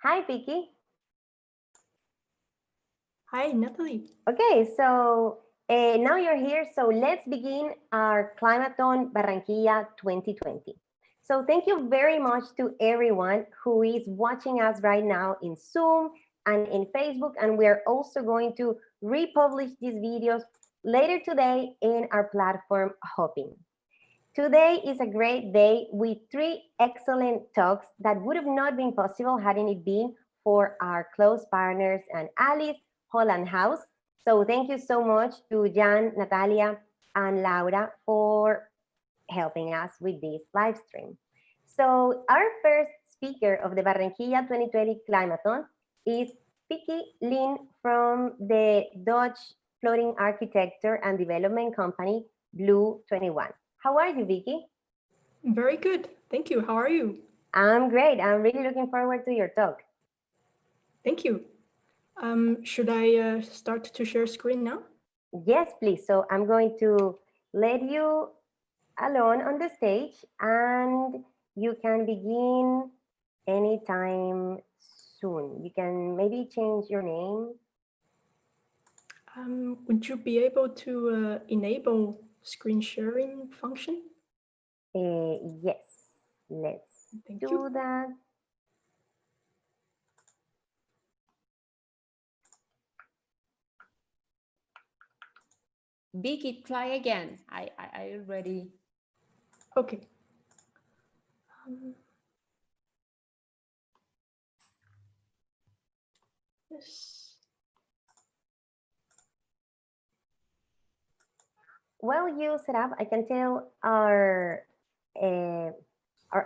Hi, Vicky. Hi, Natalie. Okay, so now you're here, so let's begin our Climathon Barranquilla 2020. So thank you very much to everyone who is watching us right now in Zoom and in Facebook, and we're also going to republish these videos later today in our platform, Hoping. Today is a great day with 3 excellent talks that would have not been possible hadn't it been for our close partners and allies, Holland House. So thank you so much to Jan, Natalia, and Laura for helping us with this live stream. So our first speaker of the Barranquilla 2020 Climathon is Vicky Lin from the Dutch floating architecture and development company Blue 21. How are you, Vicky? Very good. Thank you. How are you? I'm great. I'm really looking forward to your talk. Thank you. Should I start to share screen now? Yes, please. So I'm going to let you alone on the stage and you can begin anytime soon. You can maybe change your name. Would you be able to enable screen sharing function? Yes, let's do that. Vicky, try again. I already. Okay. Yes. While you set up, I can tell our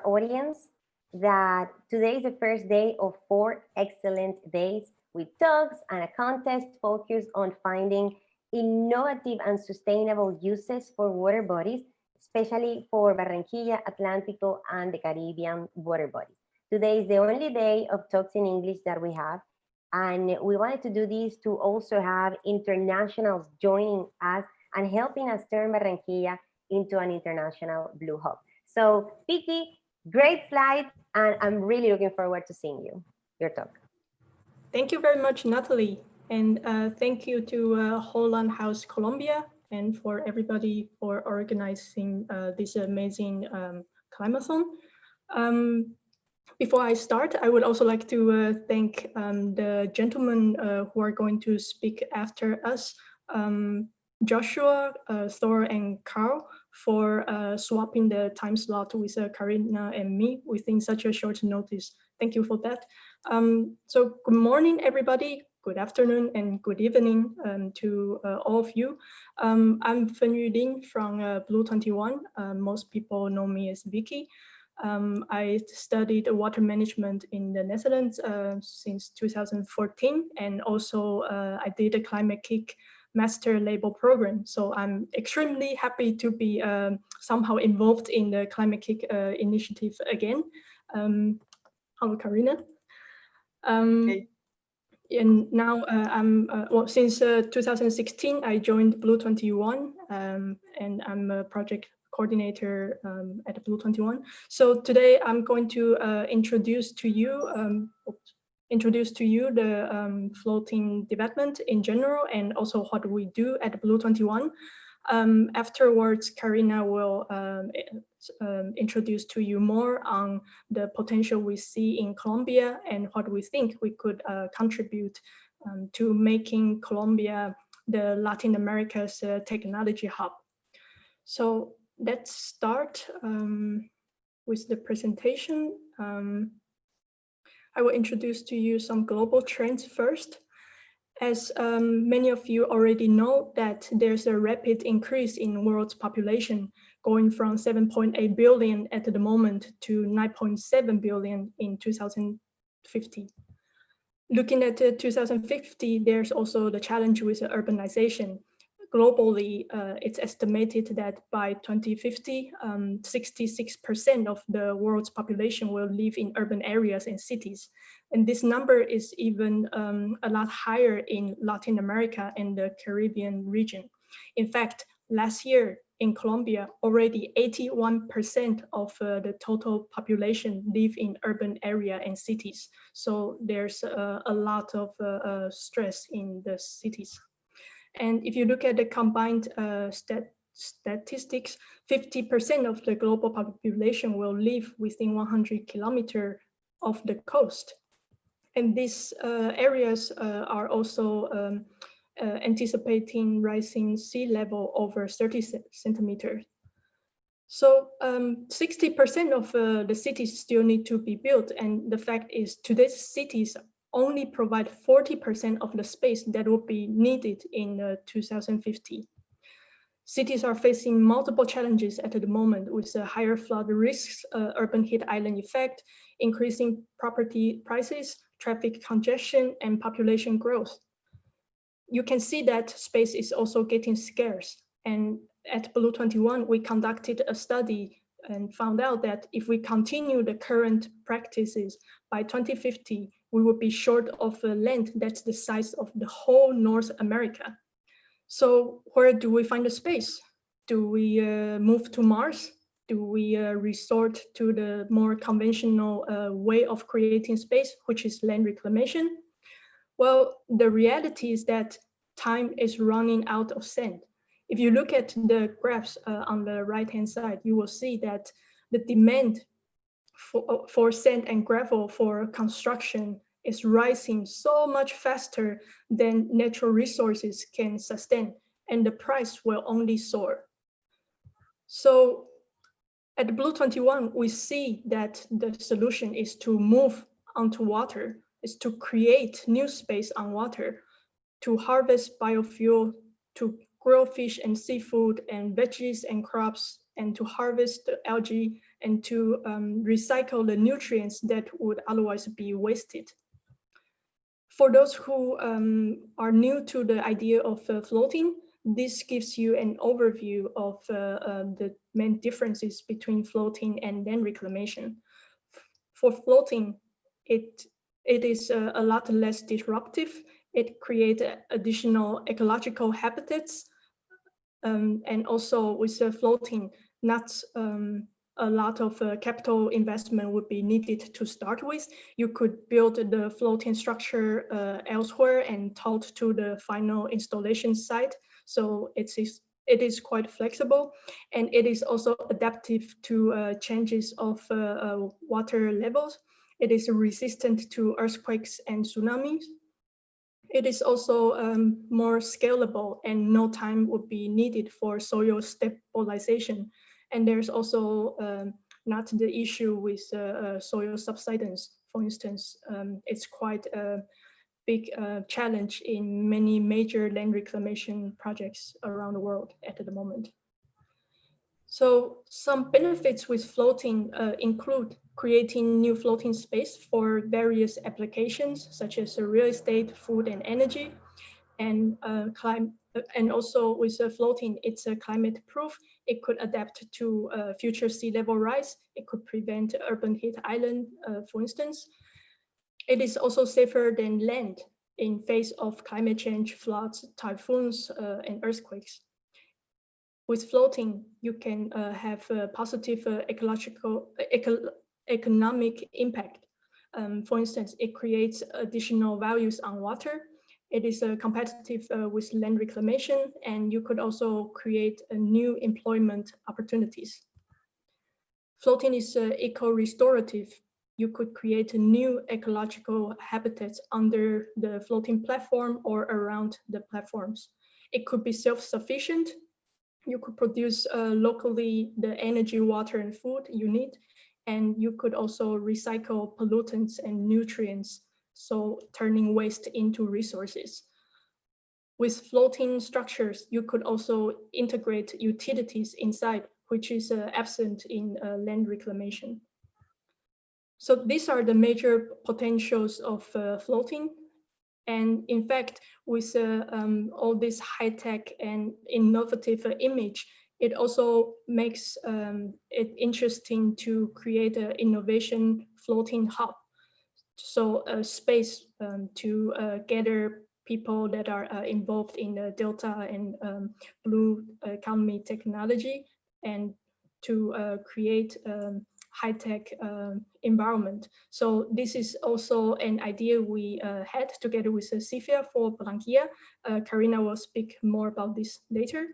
audience that today is the first day of 4 excellent days with talks and a contest focused on finding innovative and sustainable uses for water bodies, especially for Barranquilla, Atlantico, and the Caribbean water bodies. Today is the only day of talks in English that we have, and we wanted to do this to also have internationals joining us and helping us turn Barranquilla into an international blue hub. So, Vicky, great slide, and I'm really looking forward to seeing your talk. Thank you very much, Natalie. And thank you to Holland House Colombia and for everybody for organizing this amazing Climathon. Before I start, I would also like to thank the gentlemen who are going to speak after us, Joshua, Thor, and Karl, for swapping the time slot with Karina and me within such a short notice. Thank you for that. So good morning, everybody. Good afternoon and good evening to all of you. I'm Fen-Yu from Blue 21. Most people know me as Vicky. I studied water management in the Netherlands since 2014, and also I did a Climate Kick master label program. So I'm extremely happy to be somehow involved in the Climate Kick initiative again. Hello, Karina. Okay. And now well, since 2016, I joined Blue 21, and I'm a project coordinator at Blue 21. So today I'm going to introduce to you the floating development in general, and also what we do at Blue 21. Afterwards, Karina will introduce to you more on the potential we see in Colombia and what we think we could contribute to making Colombia the Latin America's technology hub. So let's start with the presentation. I will introduce to you some global trends first. As many of you already know, that there's a rapid increase in world's population, going from 7.8 billion at the moment to 9.7 billion in 2050. Looking at 2050, there's also the challenge with urbanization. Globally, it's estimated that by 2050, 66% of the world's population will live in urban areas and cities. And this number is even a lot higher in Latin America and the Caribbean region. In fact, last year in Colombia, already 81% of the total population live in urban area and cities. So there's a lot of stress in the cities. And if you look at the combined statistics, 50% of the global population will live within 100 kilometers of the coast. And these areas are also anticipating rising sea level over 30 centimeters. So 60% of the cities still need to be built. And the fact is today's cities only provide 40% of the space that will be needed in 2050. Cities are facing multiple challenges at the moment with higher flood risks, urban heat island effect, increasing property prices, traffic congestion, and population growth. You can see that space is also getting scarce. And at Blue 21, we conducted a study and found out that if we continue the current practices, by 2050, we will be short of land that's the size of the whole North America. So where do we find the space? Do we move to Mars? Do we resort to the more conventional way of creating space, which is land reclamation? Well, the reality is that time is running out of sand. If you look at the graphs on the right-hand side, you will see that the demand for sand and gravel for construction is rising so much faster than natural resources can sustain, and the price will only soar. So at Blue 21, we see that the solution is to move onto water, is to create new space on water, to harvest biofuel, to grow fish and seafood and veggies and crops, and to harvest the algae and to recycle the nutrients that would otherwise be wasted. For those who are new to the idea of floating, this gives you an overview of the main differences between floating and land reclamation. For floating, it is a lot less disruptive. It creates additional ecological habitats. And also with floating, not a lot of capital investment would be needed to start with. You could build the floating structure elsewhere and tow to the final installation site. So it is quite flexible, and it is also adaptive to changes of water levels. It is resistant to earthquakes and tsunamis. It is also more scalable, and no time would be needed for soil stabilization. And there's also not the issue with soil subsidence. For instance, it's quite a big challenge in many major land reclamation projects around the world at the moment. So some benefits with floating include creating new floating space for various applications, such as real estate, food, and energy, and also with floating, it's climate proof. It could adapt to future sea level rise. It could prevent urban heat island, for instance. It is also safer than land in face of climate change, floods, typhoons, and earthquakes. With floating, you can have a positive economic impact. For instance, it creates additional values on water. It is competitive with land reclamation, and you could also create new employment opportunities. Floating is eco-restorative. You could create new ecological habitats under the floating platform or around the platforms. It could be self-sufficient. You could produce locally the energy, water, and food you need. And you could also recycle pollutants and nutrients, so turning waste into resources. With floating structures, you could also integrate utilities inside, which is absent in land reclamation. So these are the major potentials of floating. And in fact, with all this high-tech and innovative image, it also makes it interesting to create an innovation floating hub. So a space to gather people that are involved in the Delta and blue economy technology, and to create high-tech environment. So this is also an idea we had together with Seaphia for Barranquilla. Karina will speak more about this later.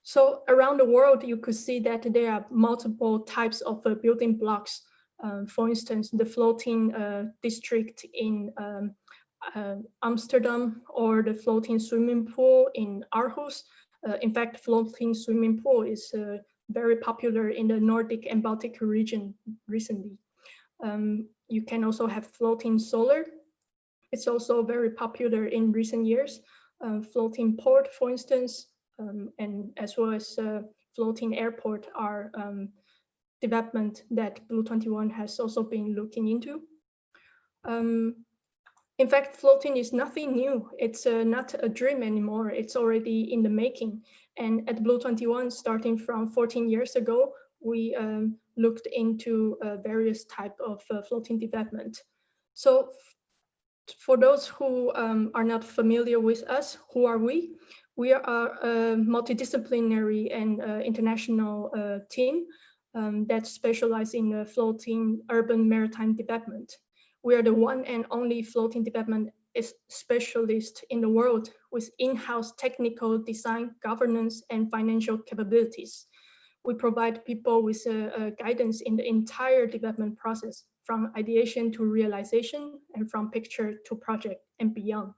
So around the world, you could see that there are multiple types of building blocks. For instance, the floating district in Amsterdam, or the floating swimming pool in Aarhus. In fact, floating swimming pool is very popular in the Nordic and Baltic region recently. You can also have floating solar. It's also very popular in recent years. Floating port, for instance, and as well as floating airport are development that Blue 21 has also been looking into. In fact, floating is nothing new. It's not a dream anymore. It's already in the making. And at Blue 21, starting from 14 years ago, we looked into various types of floating development. So for those who are not familiar with us, who are we? We are a multidisciplinary and international team that specializes in floating urban maritime development. We are the one and only floating development specialist in the world with in-house technical design, governance, and financial capabilities. We provide people with guidance in the entire development process, from ideation to realization, and from picture to project and beyond.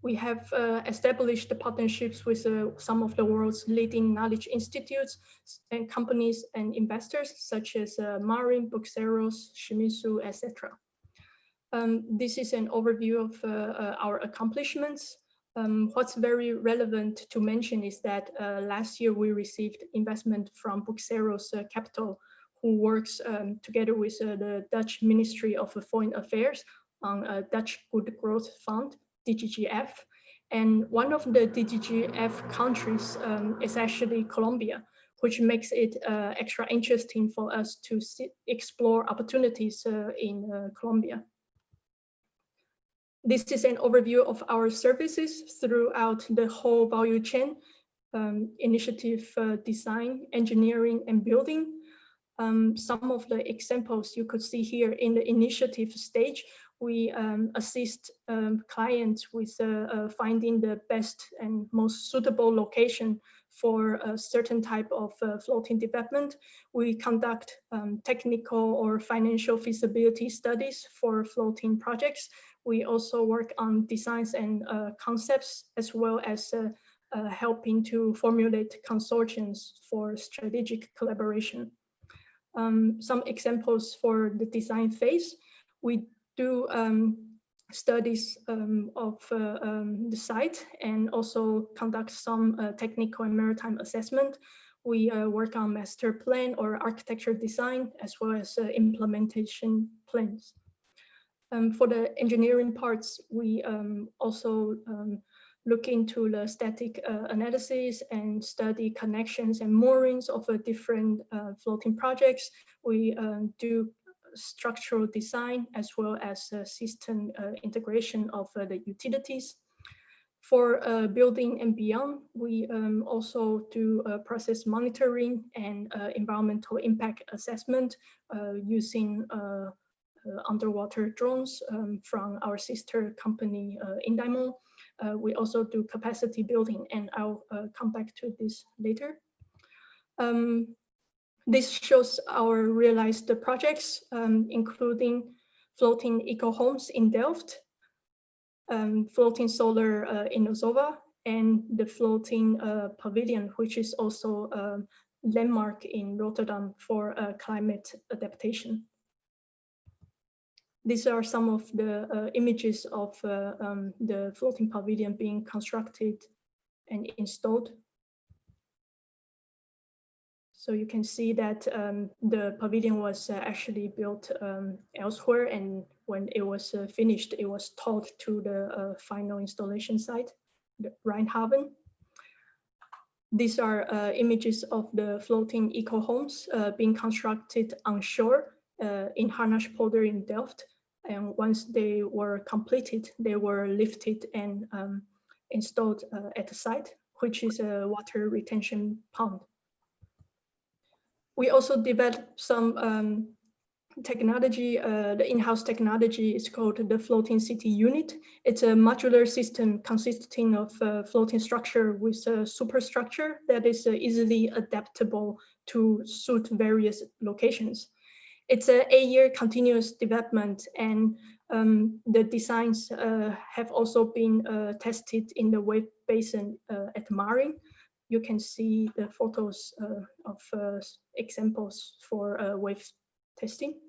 We have established partnerships with some of the world's leading knowledge institutes and companies and investors, such as Marine, Buxeros, Shimizu, etc. This is an overview of our accomplishments. What's very relevant to mention is that last year we received investment from Buxeros Capital, who works together with the Dutch Ministry of Foreign Affairs on a Dutch Good Growth Fund, DGGF. And one of the DGGF countries is actually Colombia, which makes it extra interesting for us to explore opportunities in Colombia. This is an overview of our services throughout the whole value chain, initiative, design, engineering, and building. Some of the examples you could see here in the initiative stage, we assist clients with finding the best and most suitable location for a certain type of floating development. We conduct technical or financial feasibility studies for floating projects. We also work on designs and concepts, as well as helping to formulate consortiums for strategic collaboration. Some examples for the design phase: we do studies of the site and also conduct some technical and maritime assessment. We work on master plan or architecture design, as well as implementation plans. For the engineering parts, we also look into the static analysis and study connections and moorings of different floating projects. We do structural design, as well as system integration of the utilities. For building and beyond, we also do process monitoring and environmental impact assessment using underwater drones from our sister company Indimo. We also do capacity building, and I'll come back to this later. This shows our realized projects, including floating eco-homes in Delft, floating solar in Ozova, and the floating pavilion, which is also a landmark in Rotterdam for climate adaptation. These are some of the images of the floating pavilion being constructed and installed. So you can see that the pavilion was actually built elsewhere, and when it was finished, it was towed to the final installation site, the Rijnhaven. These are images of the floating eco-homes being constructed on shore in Harnaschpolder in Delft. And once they were completed, they were lifted and installed at the site, which is a water retention pond. We also developed some technology. The in-house technology is called the floating city unit. It's a modular system consisting of a floating structure with a superstructure that is easily adaptable to suit various locations. It's an 8-year continuous development, and the designs have also been tested in the wave basin at Maritime. You can see the photos of examples for wave testing.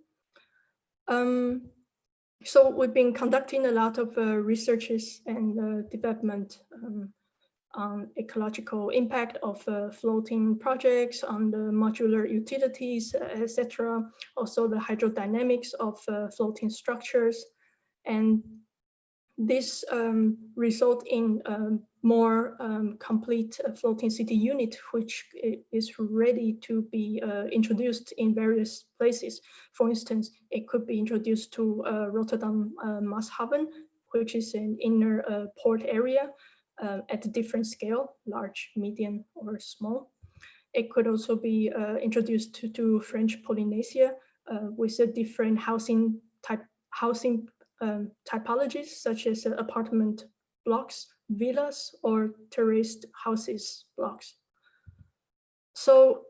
So we've been conducting a lot of researches and development on ecological impact of floating projects, on the modular utilities, etc. Also the hydrodynamics of floating structures. And this result in more complete floating city unit, which is ready to be introduced in various places. For instance, it could be introduced to Rotterdam Maashaven, which is an inner port area at a different scale, large, medium, or small. It could also be introduced to French Polynesia with a different housing typologies, such as apartment blocks, villas, or terraced houses blocks. So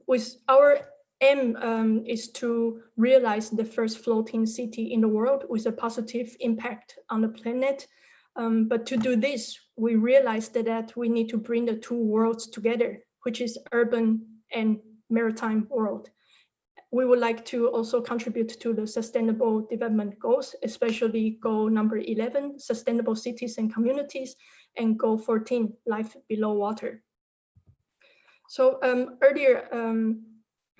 with our aim is to realize the first floating city in the world with a positive impact on the planet. But to do this, we realized that we need to bring the two worlds together, which is urban and maritime world. We would like to also contribute to the sustainable development goals, especially goal number 11, sustainable cities and communities, and goal 14, life below water. So earlier,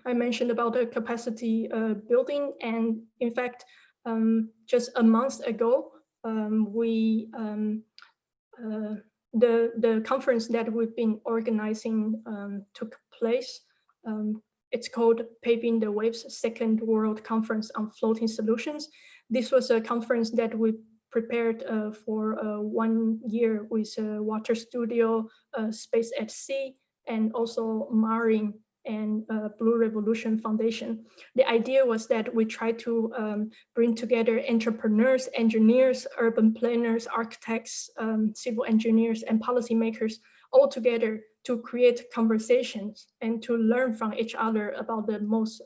I mentioned about the capacity building, and in fact, just a month ago, the conference that we've been organizing took place. It's called Paving the Waves Second World Conference on Floating Solutions. This was a conference that we prepared for 1 year with Water Studio, Space at Sea, and also Maritime and Blue Revolution Foundation. The idea was that we try to bring together entrepreneurs, engineers, urban planners, architects, civil engineers, and policymakers all together to create conversations and to learn from each other about the most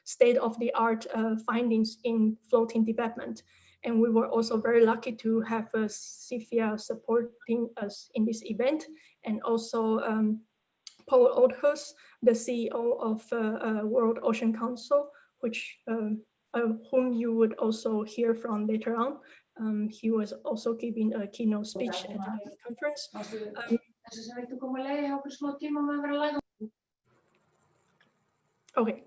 state-of-the-art findings in floating development. And we were also very lucky to have Seaphia supporting us in this event, and also Paul Holthus, the CEO of World Ocean Council, which whom you would also hear from later on. He was also giving a keynote speech at the conference. Okay,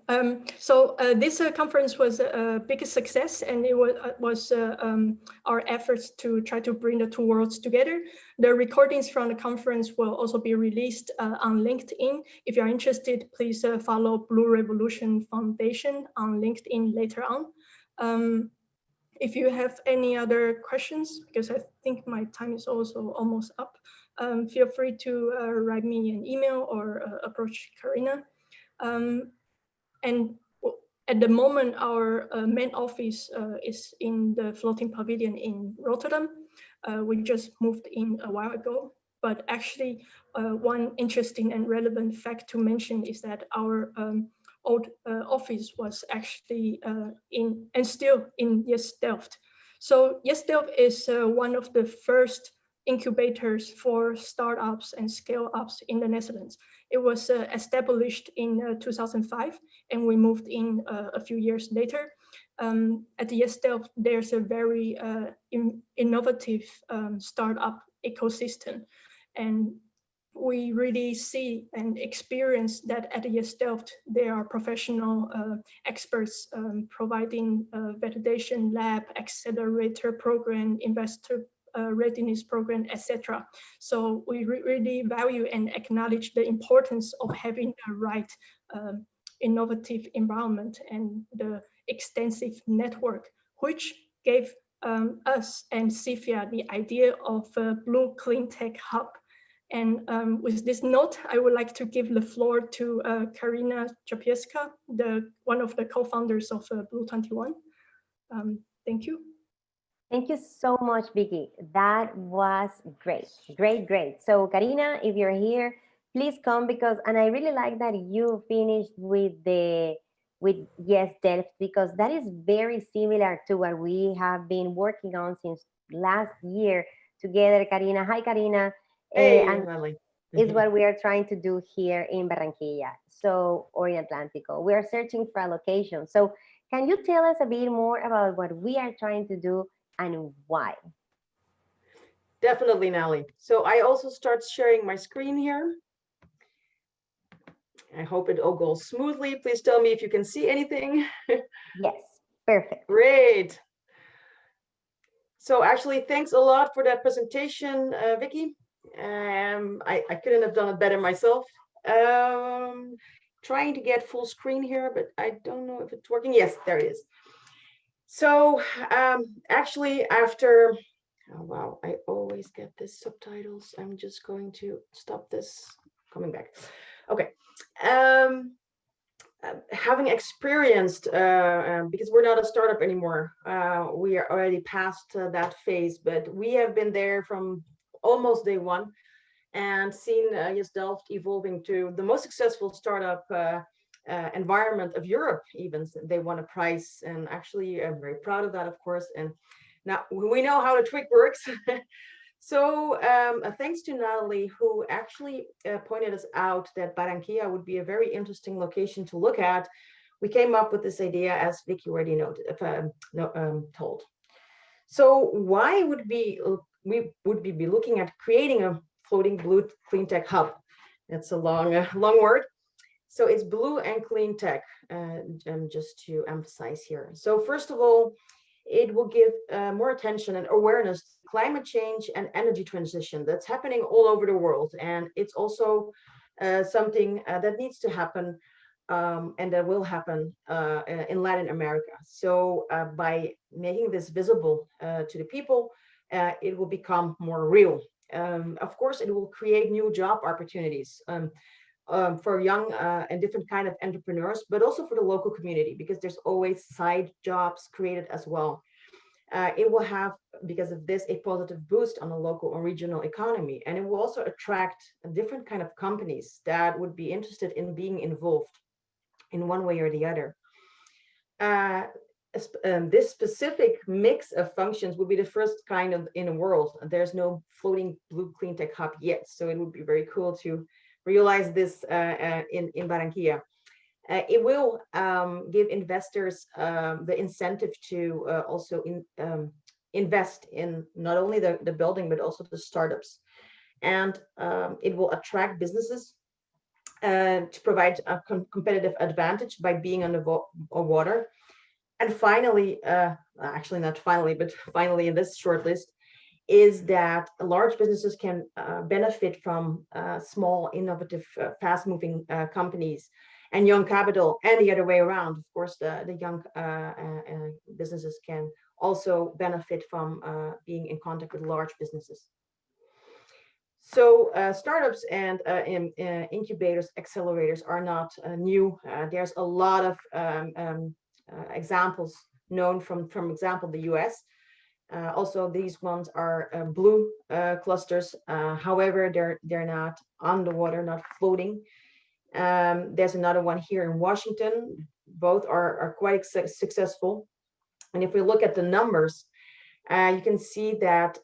so this conference was a big success, and it was our efforts to try to bring the two worlds together. The recordings from the conference will also be released on LinkedIn. If you're interested, please follow Blue Revolution Foundation on LinkedIn later on. If you have any other questions, because I think my time is also almost up, feel free to write me an email or approach Karina. And at the moment, our main office is in the floating pavilion in Rotterdam. We just moved in a while ago, but actually one interesting and relevant fact to mention is that our old office was actually still in Delft. So Delft is one of the first incubators for startups and scale-ups in the Netherlands. It was established in 2005, and we moved in a few years later. At Delft, there's a very innovative startup ecosystem, and we really see and experience that at Delft there are professional experts providing validation lab, accelerator program, investor readiness program, etc. So we really value and acknowledge the importance of having the right innovative environment and the extensive network which gave us and Seaphia the idea of a blue clean tech hub. And with this note, I would like to give the floor to Karina Czapiewska, one of the co-founders of Blue 21. Thank you. Thank you so much, Vicky. That was great, great, great. So Karina, if you're here, please come and I really like that you finished with Yes Delft, because that is very similar to what we have been working on since last year together, Karina. Hi, Karina. Hey, And Lily. is what we are trying to do here in Barranquilla, or in Atlantico. We are searching for a location. So can you tell us a bit more about what we are trying to do and why? Definitely, Nelly. So I also start sharing my screen here. I hope it all goes smoothly. Please tell me if you can see anything. Yes, perfect. Great. So actually, thanks a lot for that presentation, Vicky. I couldn't have done it better myself. Trying to get full screen here, but I don't know if it's working. Yes, there it is. So actually, after, oh wow, I always get this subtitles. I'm just going to stop this, coming back. Okay. Having experienced, because we're not a startup anymore, we are already past that phase, but we have been there from almost day one and seen Yes Delft evolving to the most successful startup environment of Europe. Even they won a prize, and actually I'm very proud of that, of course. And now we know how the trick works. So thanks to Natalie, who actually pointed us out that Barranquilla would be a very interesting location to look at. We came up with this idea, as Vicky already told. So why would we be looking at creating a floating blue clean tech hub? That's a long word. So it's blue and clean tech, just to emphasize here. So first of all, it will give more attention and awareness to climate change and energy transition that's happening all over the world. And it's also something that needs to happen and that will happen in Latin America. So by making this visible to the people, it will become more real. Of course, it will create new job opportunities for young and different kind of entrepreneurs, but also for the local community, because there's always side jobs created as well. It will have, because of this, a positive boost on the local or regional economy, and it will also attract different kind of companies that would be interested in being involved in one way or the other. This specific mix of functions would be the first kind of in the world. There's no floating blue clean tech hub yet, so it would be very cool to realize this in Barranquilla. It will give investors the incentive to also invest in not only the building, but also the startups. And it will attract businesses to provide a competitive advantage by being on the water. And finally, actually not finally, but finally in this short list, is that large businesses can benefit from small, innovative, fast-moving companies and young capital, and the other way around. Of course, the young businesses can also benefit from being in contact with large businesses. So startups and incubators, accelerators are not new. There's a lot of examples known from example, the US. Also, these ones are blue clusters. However, they're not on the water, not floating. There's another one here in Washington. Both are quite successful. And if we look at the numbers, you can see that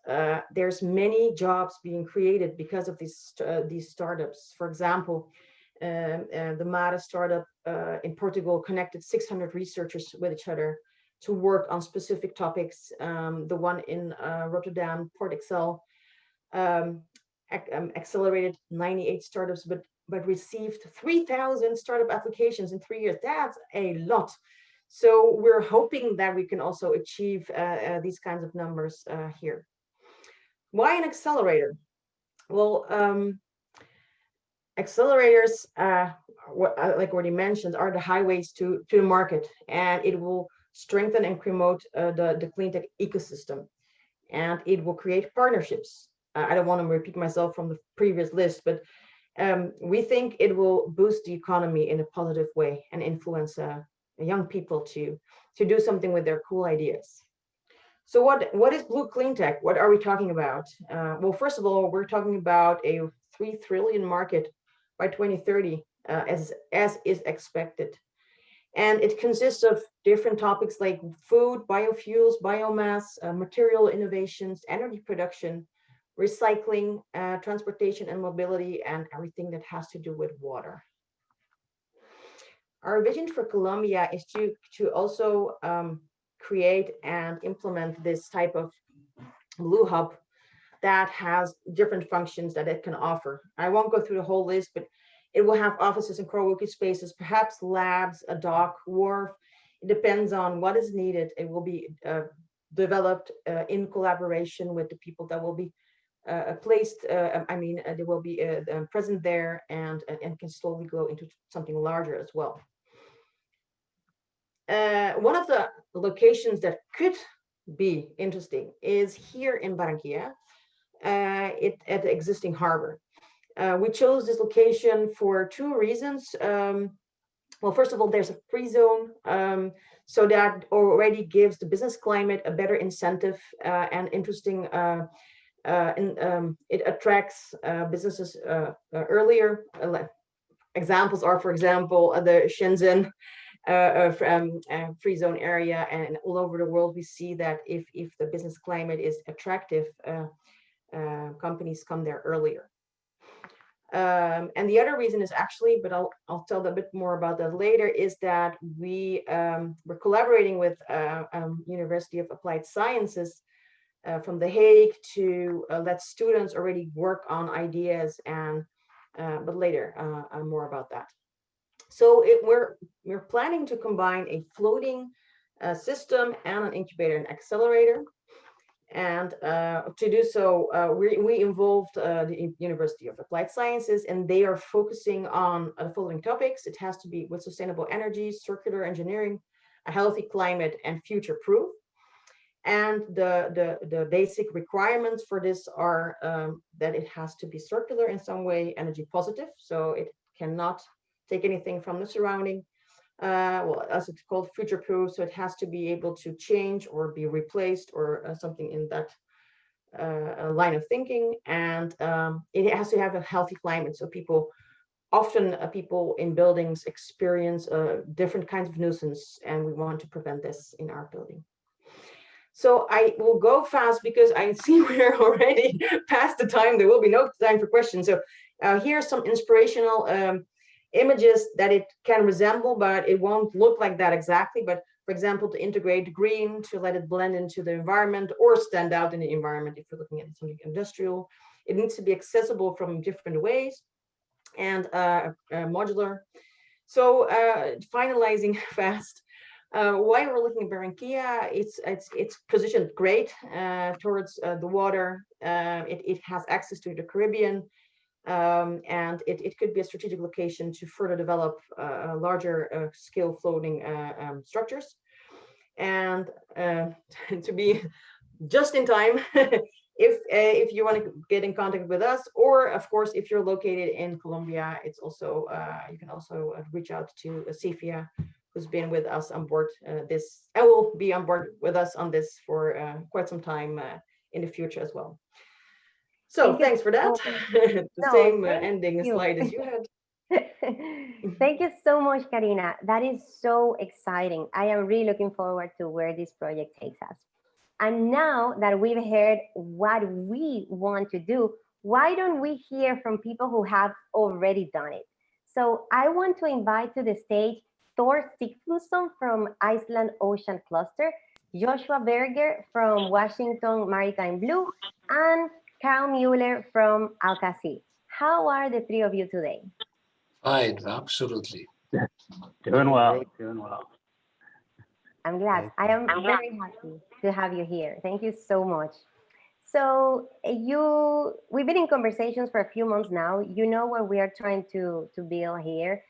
there's many jobs being created because of these startups. For example, the Mara startup in Portugal connected 600 researchers with each other to work on specific topics. The one in Rotterdam, Port Excel, accelerated 98 startups, but received 3,000 startup applications in 3 years. That's a lot. So we're hoping that we can also achieve these kinds of numbers here. Why an accelerator? Well, accelerators, like already mentioned, are the highways to the market, and it will strengthen and promote the clean tech ecosystem. And it will create partnerships. I don't want to repeat myself from the previous list, but we think it will boost the economy in a positive way and influence young people to do something with their cool ideas. So what is blue clean tech? What are we talking about? Well, first of all, we're talking about a 3 trillion market by 2030, as is expected. And it consists of different topics like food, biofuels, biomass, material innovations, energy production, recycling, transportation and mobility, and everything that has to do with water. Our vision for Colombia is to also create and implement this type of blue hub that has different functions that it can offer. I won't go through the whole list, but it will have offices and co-working spaces, perhaps labs, a dock, wharf. It depends on what is needed. It will be developed in collaboration with the people that will be placed. They will be present there and can slowly go into something larger as well. One of the locations that could be interesting is here in Barranquilla, at the existing harbor. We chose this location for 2 reasons. Well, first of all, there's a free zone, so that already gives the business climate a better incentive and interesting. It attracts businesses earlier. Examples are, for example, the Shenzhen free zone area, and all over the world we see that if the business climate is attractive, companies come there earlier. And the other reason is actually, but I'll tell a bit more about that later, is that we're collaborating with University of Applied Sciences from The Hague to let students already work on ideas, and but later more about that. So we're planning to combine a floating system and an incubator and accelerator. And to do so, we involved the University of Applied Sciences, and they are focusing on the following topics. It has to be with sustainable energy, circular engineering, a healthy climate, and future-proof. And the basic requirements for this are that it has to be circular in some way, energy positive, so it cannot take anything from the surrounding. Well, as it's called, future-proof, so it has to be able to change or be replaced, or something in that line of thinking. And it has to have a healthy climate, so people in buildings experience different kinds of nuisance, and we want to prevent this in our building. So I will go fast because I see we're already past the time. There will be no time for questions. So here are some inspirational images that it can resemble, but it won't look like that exactly. But for example, to integrate green, to let it blend into the environment or stand out in the environment. If you're looking at something industrial, it needs to be accessible from different ways, and modular. So finalizing fast, why we're looking at Barranquilla, it's positioned great towards the water. It has access to the Caribbean. And it could be a strategic location to further develop larger scale floating structures. And to be just in time, if you want to get in contact with us, or of course, if you're located in Colombia, it's also you can also reach out to Seaphia, who's been with us on board this, and will be on board with us on this for quite some time in the future as well. So thanks for that. The same ending slide as you had. Thank you so much, Karina. That is so exciting. I am really looking forward to where this project takes us. And now that we've heard what we want to do, why don't we hear from people who have already done it? So I want to invite to the stage Thor Sigffuson from Iceland Ocean Cluster, Joshua Berger from Washington Maritime Blue, and Karl Muller from Altasea. How are the 3 of you today? Fine, absolutely. Doing well, doing well. I'm glad. I am very happy to have you here. Thank you so much. So we've been in conversations for a few months now. You know what we are trying to build here.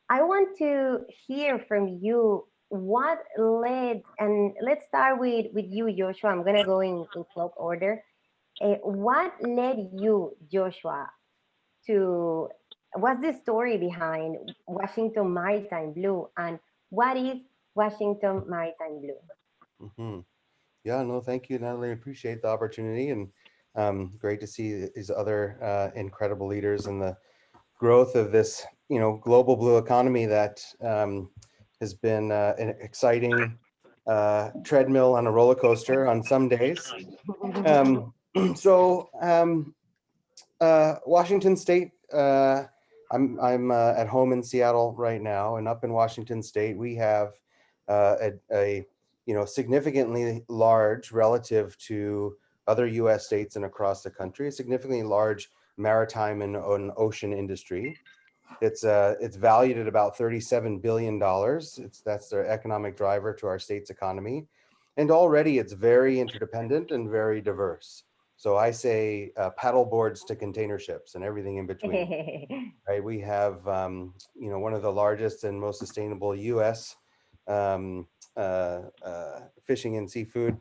I want to hear from you what led, and let's start with you, Joshua. I'm gonna go in clock order. What led you, Joshua, to, what's the story behind Washington Maritime Blue, and what is Washington Maritime Blue? Hmm. Yeah, no, thank you, Natalie. Appreciate the opportunity, and great to see these other incredible leaders and the growth of this, global blue economy that has been an exciting treadmill on a roller coaster on some days. Um, so Washington State. I'm at home in Seattle right now, and up in Washington State, we have a significantly large relative to other U.S. states and across the country, a significantly large maritime and ocean industry. It's valued at about $37 billion. That's their economic driver to our state's economy, and already it's very interdependent and very diverse. So I say paddle boards to container ships and everything in between. Right, we have one of the largest and most sustainable U.S. Um, fishing and seafood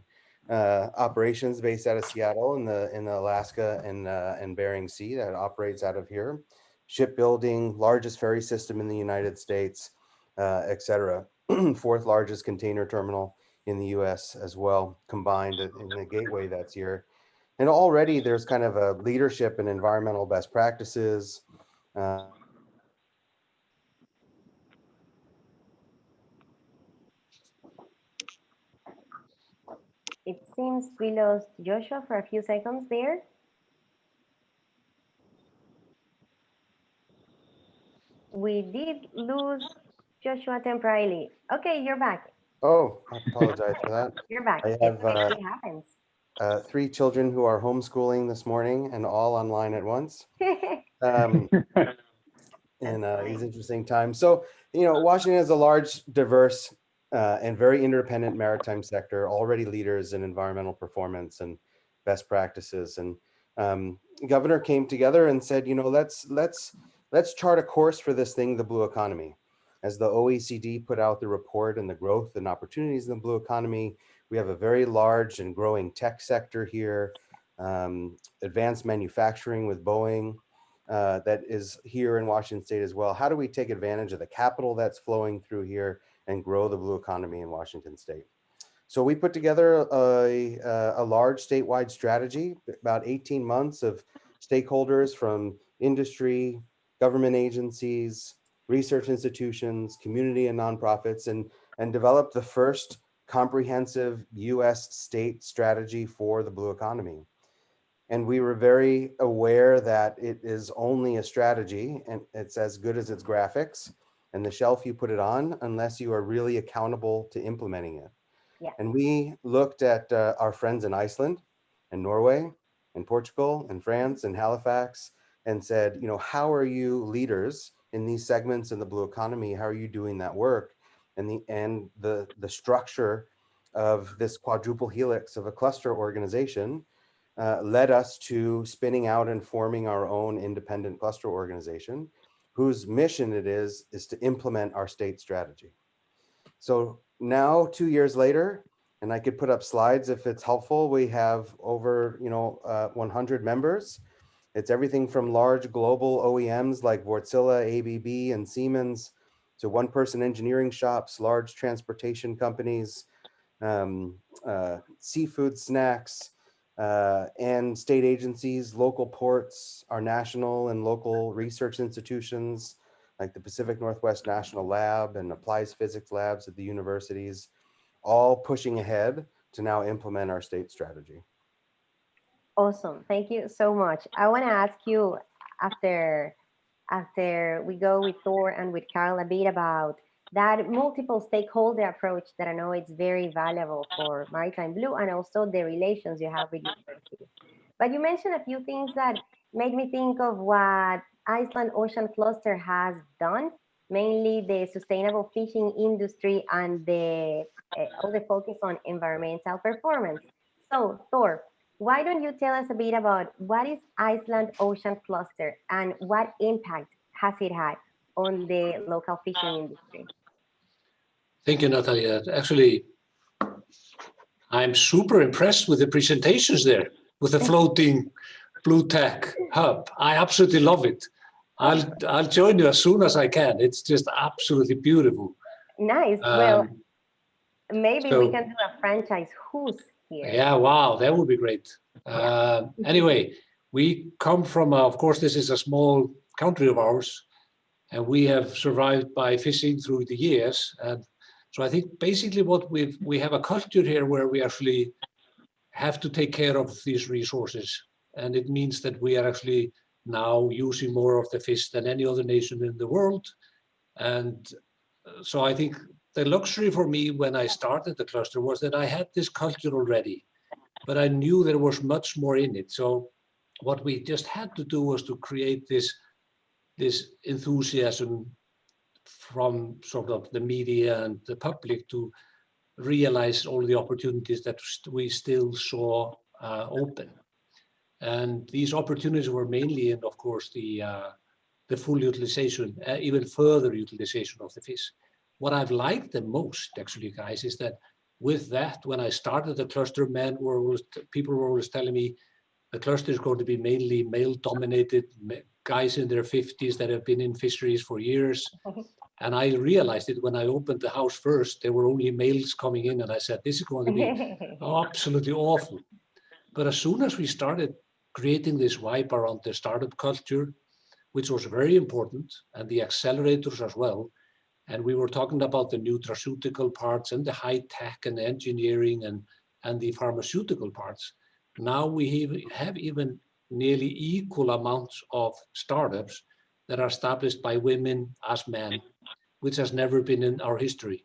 operations based out of Seattle in the Alaska and Bering Sea that operates out of here. Shipbuilding, largest ferry system in the United States, et cetera. Fourth largest container terminal in the U.S. as well, combined in the gateway that's here. And already there's kind of a leadership in environmental best practices. It seems we lost Joshua for a few seconds there. We did lose Joshua temporarily. Okay, you're back. Oh, I apologize for that. You're back. I It's have okay. It happens. 3 children who are homeschooling this morning and all online at once. In these interesting times. So, Washington has a large, diverse, and very interdependent maritime sector, already leaders in environmental performance and best practices. And governor came together and said, let's chart a course for this thing, the blue economy. As the OECD put out the report and the growth and opportunities in the blue economy, we have a very large and growing tech sector here, advanced manufacturing with Boeing, that is here in Washington State as well. How do we take advantage of the capital that's flowing through here and grow the blue economy in Washington State? So we put together a large statewide strategy, about 18 months of stakeholders from industry, government agencies, research institutions, community and nonprofits, and developed the first comprehensive US state strategy for the blue economy. And we were very aware that it is only a strategy and it's as good as its graphics and the shelf you put it on, unless you are really accountable to implementing it. Yeah. And we looked at our friends in Iceland and Norway and Portugal and France and Halifax and said, how are you leaders in these segments in the blue economy? How are you doing that work? And the structure of this quadruple helix of a cluster organization led us to spinning out and forming our own independent cluster organization, whose mission it is to implement our state strategy. So now, 2 years later, and I could put up slides if it's helpful, we have over 100 members. It's everything from large global OEMs like Wärtsilä, ABB, and Siemens, to one-person engineering shops, large transportation companies, seafood snacks, and state agencies, local ports, our national and local research institutions like the Pacific Northwest National Lab and Applied Physics Labs at the universities, all pushing ahead to now implement our state strategy. Awesome. Thank you so much. I want to ask you, after we go with Thor and with Karl, a bit about that multiple stakeholder approach that I know it's very valuable for Maritime Blue, and also the relations you have with universities. But you mentioned a few things that made me think of what Iceland Ocean Cluster has done, mainly the sustainable fishing industry and all the focus on environmental performance. So Thor, why don't you tell us a bit about what is Iceland Ocean Cluster and what impact has it had on the local fishing industry? Thank you, Natalia. Actually, I'm super impressed with the presentations there, with the floating blue tech hub. I absolutely love it. I'll join you as soon as I can. It's just absolutely beautiful. Nice. Well, maybe we can do a franchise. Who's here? Yeah, wow, that would be great. Anyway, we come from, of course, this is a small country of ours, and we have survived by fishing through the years. And so I think basically what we have a culture here where we actually have to take care of these resources. And it means that we are actually now using more of the fish than any other nation in the world. And so I think the luxury for me when I started the cluster was that I had this culture already, but I knew there was much more in it. So what we just had to do was to create this enthusiasm from sort of the media and the public to realize all the opportunities that we still saw open. And these opportunities were mainly in, of course, the full utilization, even further utilization of the fish. What I've liked the most, actually, guys, is that with that, when I started the cluster, people were always telling me the cluster is going to be mainly male-dominated, guys in their 50s that have been in fisheries for years. And I realized it when I opened the house first, there were only males coming in, and I said, this is going to be absolutely awful. But as soon as we started creating this vibe around the startup culture, which was very important, and the accelerators as well, and we were talking about the nutraceutical parts and the high tech and engineering and the pharmaceutical parts. Now we have even nearly equal amounts of startups that are established by women as men, which has never been in our history.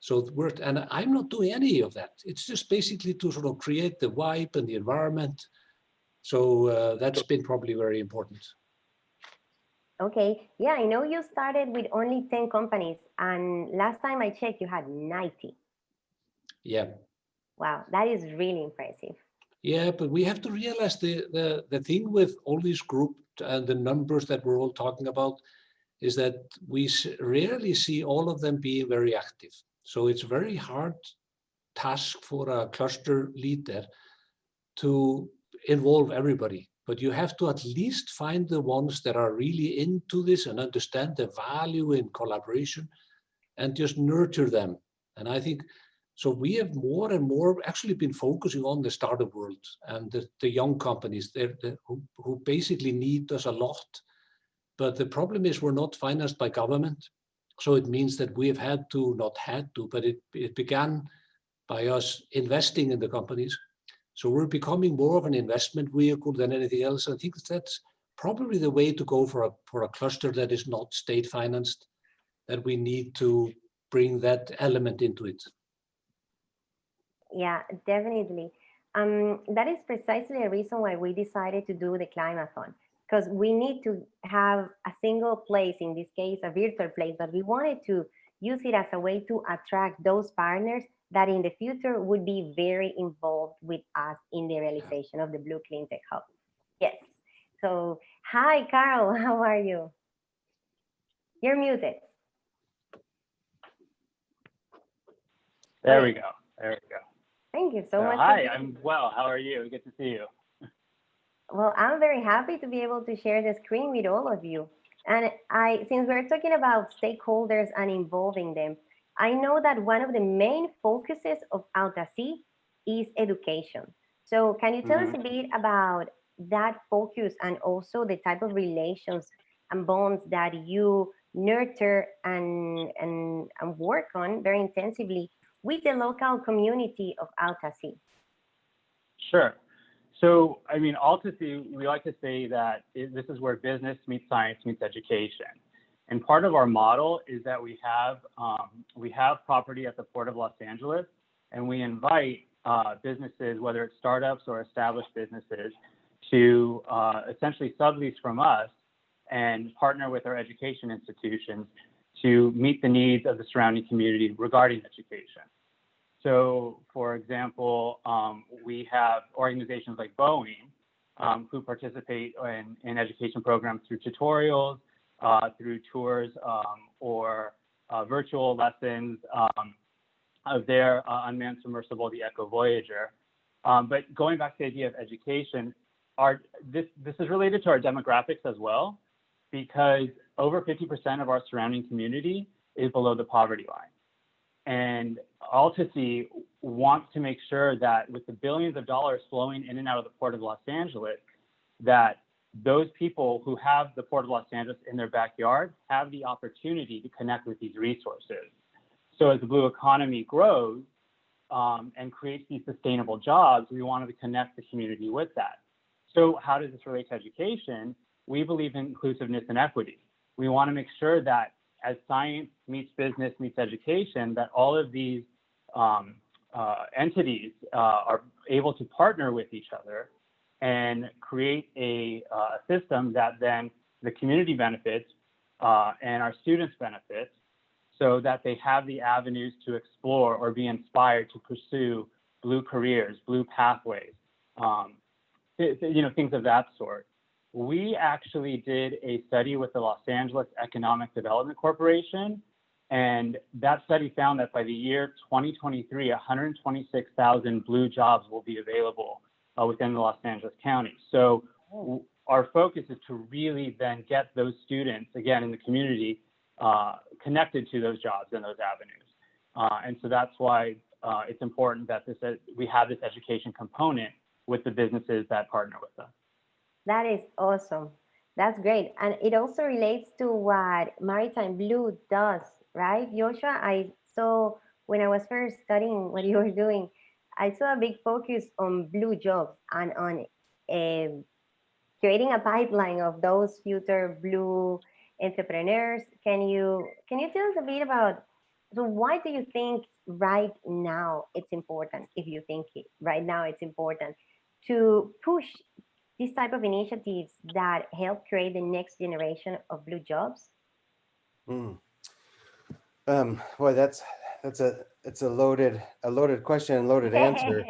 So and I'm not doing any of that. It's just basically to sort of create the vibe and the environment. So that's been probably very important. Okay, yeah, I know you started with only 10 companies, and last time I checked, you had 90. Yeah. Wow, that is really impressive. Yeah, but we have to realize the thing with all these groups and the numbers that we're all talking about is that we rarely see all of them being very active. So it's a very hard task for a cluster leader to involve everybody. But you have to at least find the ones that are really into this and understand the value in collaboration and just nurture them. And I think, so we have more and more actually been focusing on the startup world and the young companies who basically need us a lot. But the problem is we're not financed by government. So it means that we have had to, not had to, but it began by us investing in the companies. So we're becoming more of an investment vehicle than anything else. I think that's probably the way to go for a cluster that is not state financed, that we need to bring that element into it. Yeah, definitely. That is precisely the reason why we decided to do the Climathon, because we need to have a single place, in this case, a virtual place, but we wanted to use it as a way to attract those partners that in the future would be very involved with us in the realization of the Blue Clean Tech Hub. Yes. So, hi, Karl, how are you? You're muted. There we go. There we go. Thank you so much. Hi, I'm well. How are you? Good to see you. Well, I'm very happy to be able to share the screen with all of you. And since we're talking about stakeholders and involving them, I know that one of the main focuses of Altasea is education. So can you tell us a bit about that focus and also the type of relations and bonds that you nurture and work on very intensively with the local community of Altasea? Sure. So, I mean, Altasea, we like to say that this is where business meets science meets education. And part of our model is that we have property at the Port of Los Angeles, and we invite businesses, whether it's startups or established businesses, to essentially sublease from us and partner with our education institutions to meet the needs of the surrounding community regarding education. So, for example, we have organizations like Boeing who participate in education programs through tutorials, through tours, or virtual lessons of their unmanned submersible, the Echo Voyager. But going back to the idea of education, this is related to our demographics as well, because over 50% of our surrounding community is below the poverty line. And Altasea wants to make sure that with the billions of dollars flowing in and out of the Port of Los Angeles, that those people who have the Port of Los Angeles in their backyard have the opportunity to connect with these resources. So as the blue economy grows and creates these sustainable jobs, we wanted to connect the community with that. So how does this relate to education? We believe in inclusiveness and equity. We want to make sure that as science meets business meets education, that all of these entities are able to partner with each other and create a system that then the community benefits and our students benefit, so that they have the avenues to explore or be inspired to pursue blue careers, blue pathways, things of that sort. We actually did a study with the Los Angeles Economic Development Corporation, and that study found that by the year 2023, 126,000 blue jobs will be available within the Los Angeles County. So our focus is to really then get those students, again, in the community, connected to those jobs and those avenues. And so that's why it's important that we have this education component with the businesses that partner with us. That is awesome. That's great. And it also relates to what Maritime Blue does, right, Joshua? I saw when I was first studying what you were doing, I saw a big focus on blue jobs and on creating a pipeline of those future blue entrepreneurs. Can you tell us a bit about, so why do you think right now it's important, if you think right now it's important, to push these type of initiatives that help create the next generation of blue jobs? Boy, it's a loaded question and loaded answer.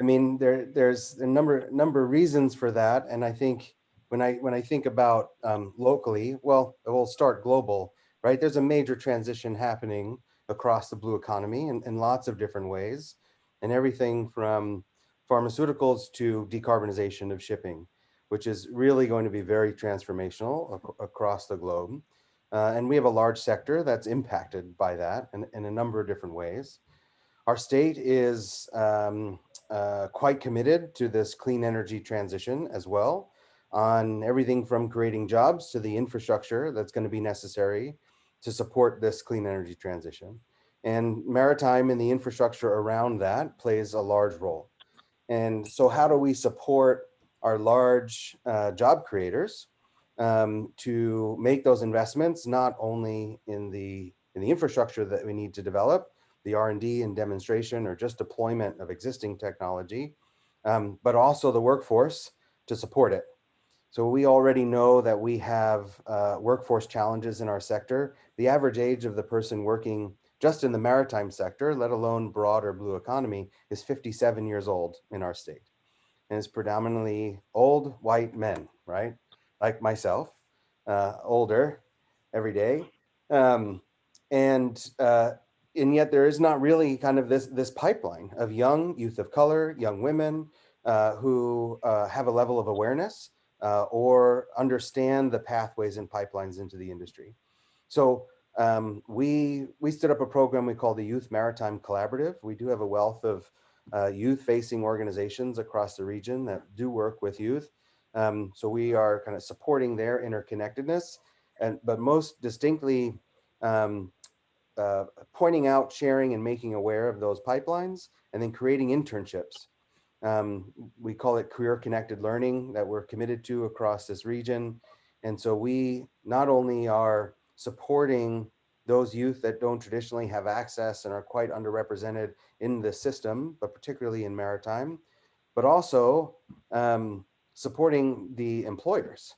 I mean, there's a number of reasons for that, and I think when I think about locally, well, we'll start global, right? There's a major transition happening across the blue economy in lots of different ways, and everything from pharmaceuticals to decarbonization of shipping, which is really going to be very transformational across the globe. And we have a large sector that's impacted by that in a number of different ways. Our state is quite committed to this clean energy transition as well, on everything from creating jobs to the infrastructure that's going to be necessary to support this clean energy transition. And maritime and the infrastructure around that plays a large role. And so how do we support our large job creators to make those investments, not only in the infrastructure that we need to develop, the R&D and demonstration or just deployment of existing technology, but also the workforce to support it. So we already know that we have workforce challenges in our sector. The average age of the person working just in the maritime sector, let alone broader blue economy, is 57 years old in our state. And it's predominantly old white men, right? Like myself, older every day. And yet there is not really kind of this pipeline of young youth of color, young women who have a level of awareness or understand the pathways and pipelines into the industry. So we stood up a program we call the Youth Maritime Collaborative. We do have a wealth of youth-facing organizations across the region that do work with youth. So we are kind of supporting their interconnectedness, but most distinctly pointing out, sharing, and making aware of those pipelines, and then creating internships. We call it career-connected learning that we're committed to across this region. And so we not only are supporting those youth that don't traditionally have access and are quite underrepresented in the system, but particularly in maritime, but also supporting the employers.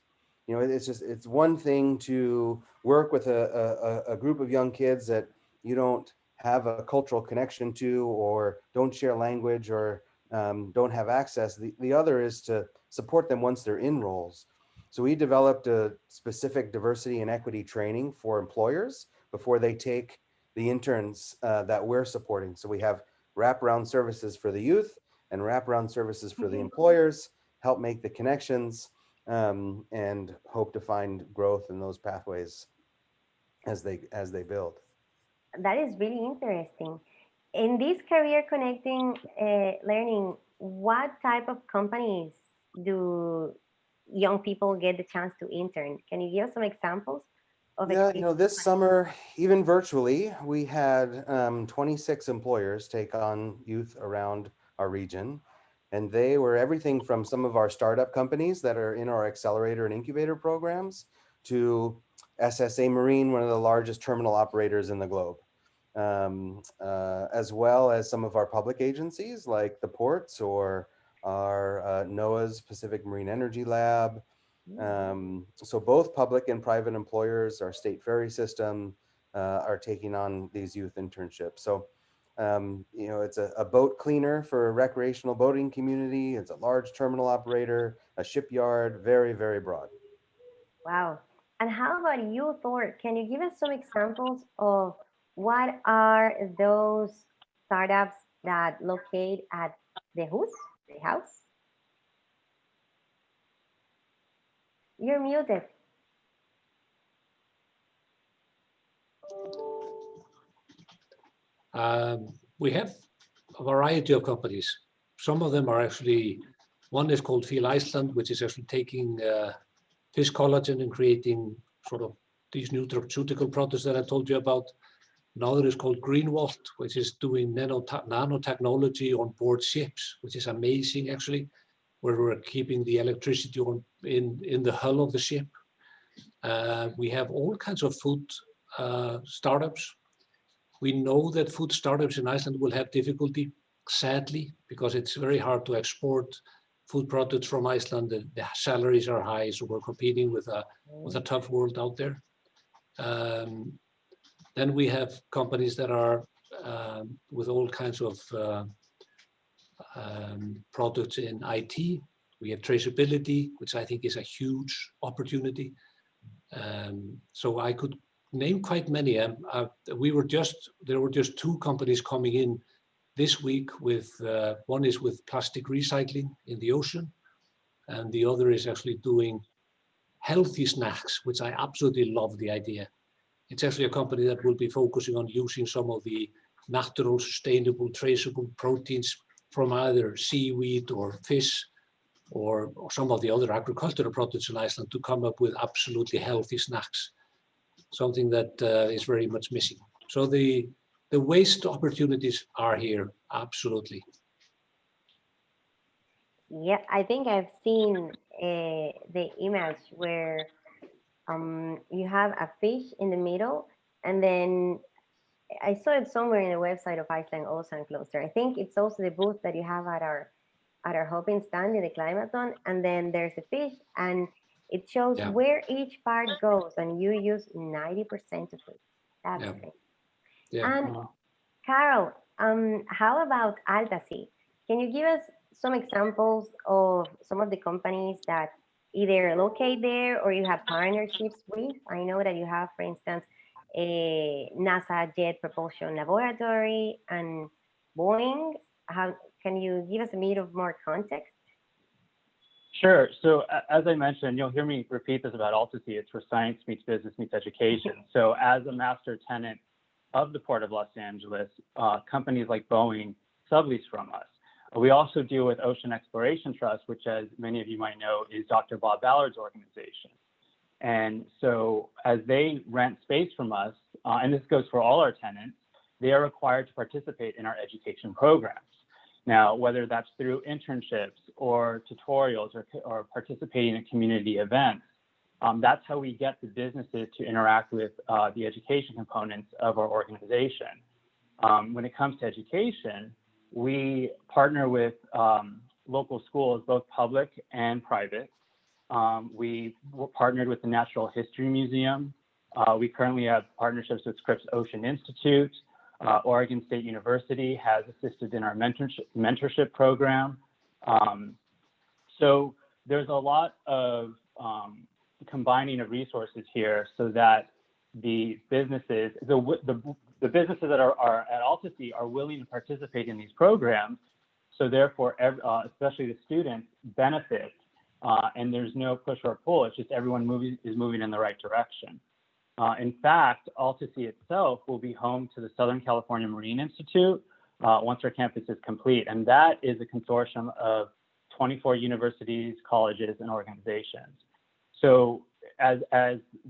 You know, it's one thing to work with a group of young kids that you don't have a cultural connection to, or don't share language, or don't have access. The other is to support them once they're in roles. So we developed a specific diversity and equity training for employers, before they take the interns that we're supporting. So we have wraparound services for the youth and wraparound services for the employers, help make the connections, and hope to find growth in those pathways as they build. That is really interesting. In this career connecting learning, what type of companies do young people get the chance to intern? Can you give us some examples of Yeah, experience? this summer, even virtually, we had 26 employers take on youth around our region. And they were everything from some of our startup companies that are in our accelerator and incubator programs to SSA Marine, one of the largest terminal operators in the globe, as well as some of our public agencies like the ports or our NOAA's Pacific Marine Energy Lab. So both public and private employers, our state ferry system, are taking on these youth internships. So it's a boat cleaner for a recreational boating community. It's a large terminal operator, a shipyard, very, very broad. Wow. And how about you, Thor? Can you give us some examples of what are those startups that locate at the house? You're muted. We have a variety of companies. Some of them are actually, one is called Feel Iceland, which is actually taking fish collagen and creating sort of these nutraceutical products that I told you about. Another is called Greenwald, which is doing nanotechnology on board ships, which is amazing actually, where we're keeping the electricity in the hull of the ship. We have all kinds of food startups. We know that food startups in Iceland will have difficulty, sadly, because it's very hard to export food products from Iceland. The salaries are high, so we're competing with a tough world out there. Then we have companies that are with all kinds of products in IT. We have traceability, which I think is a huge opportunity. So I could name quite many. There were just two companies coming in this week with, one is with plastic recycling in the ocean, and the other is actually doing healthy snacks, which I absolutely love the idea. It's actually a company that will be focusing on using some of the natural, sustainable, traceable proteins from either seaweed or fish or some of the other agricultural products in Iceland to come up with absolutely healthy snacks, something that is very much missing. So the waste opportunities are here, absolutely. Yeah, I think I've seen the image where you have a fish in the middle, and then I saw it somewhere in the website of Iceland Ocean Cluster. I think it's also the booth that you have at our hopping stand in the Climathon, and then there's a fish, and it shows where each part goes, and you use 90% of it. That's great. Yeah. And Karl, how about Altasea? Can you give us some examples of some of the companies that either locate there or you have partnerships with? I know that you have, for instance, a NASA Jet Propulsion Laboratory and Boeing. How can you give us a bit of more context? Sure. So as I mentioned, you'll hear me repeat this about Altasea. It's where science meets business meets education. So as a master tenant of the Port of Los Angeles, companies like Boeing sublease from us. We also deal with Ocean Exploration Trust, which, as many of you might know, is Dr. Bob Ballard's organization. And so as they rent space from us, and this goes for all our tenants, they are required to participate in our education programs. Now, whether that's through internships or tutorials or participating in community events, that's how we get the businesses to interact with the education components of our organization. When it comes to education, we partner with local schools, both public and private. We partnered with the Natural History Museum. We currently have partnerships with Scripps Ocean Institute. Oregon State University has assisted in our mentorship program. So there's a lot of combining of resources here so that the businesses, the businesses that are at Altasea are willing to participate in these programs. So therefore, especially the students benefit, and there's no push or pull. It's just everyone is moving in the right direction. In fact, Altasea itself will be home to the Southern California Marine Institute once our campus is complete. And that is a consortium of 24 universities, colleges, and organizations. So as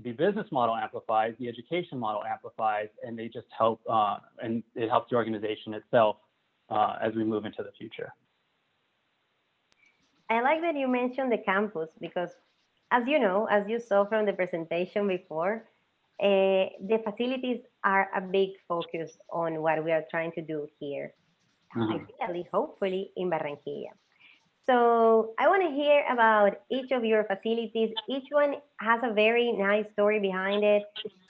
the business model amplifies, the education model amplifies, and they just help, and it helps the organization itself as we move into the future. I like that you mentioned the campus because, as you know, as you saw from the presentation before, the facilities are a big focus on what we are trying to do here, ideally, hopefully, in Barranquilla. So I want to hear about each of your facilities. Each one has a very nice story behind it.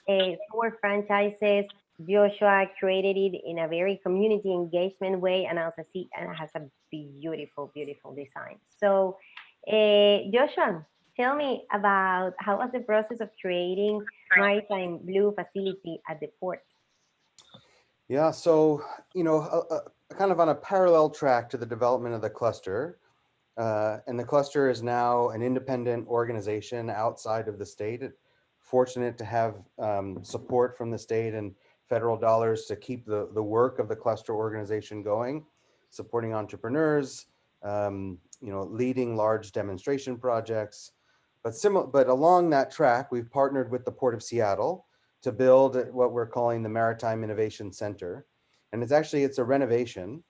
4 franchises. Joshua created it in a very community engagement way, and Altasea has a beautiful, beautiful design. So Joshua, tell me about how was the process of creating Maritime Blue facility at the port? Yeah, so, you know, kind of on a parallel track to the development of the cluster, and the cluster is now an independent organization outside of the state. Fortunate to have support from the state and federal dollars to keep the work of the cluster organization going, supporting entrepreneurs, you know, leading large demonstration projects. But along that track, we've partnered with the Port of Seattle to build what we're calling the Maritime Innovation Center. And it's a renovation.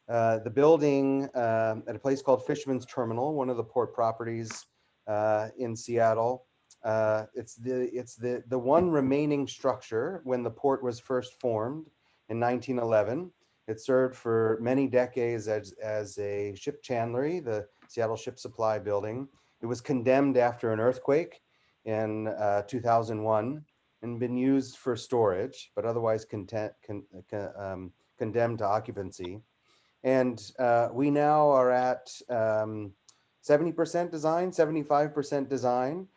The building at a place called Fisherman's Terminal, one of the port properties in Seattle. It's the one remaining structure when the port was first formed in 1911. It served for many decades as a ship chandlery, the Seattle Ship Supply building. It was condemned after an earthquake in 2001 and been used for storage, but otherwise condemned to occupancy. And we now are at 70% design, 75% design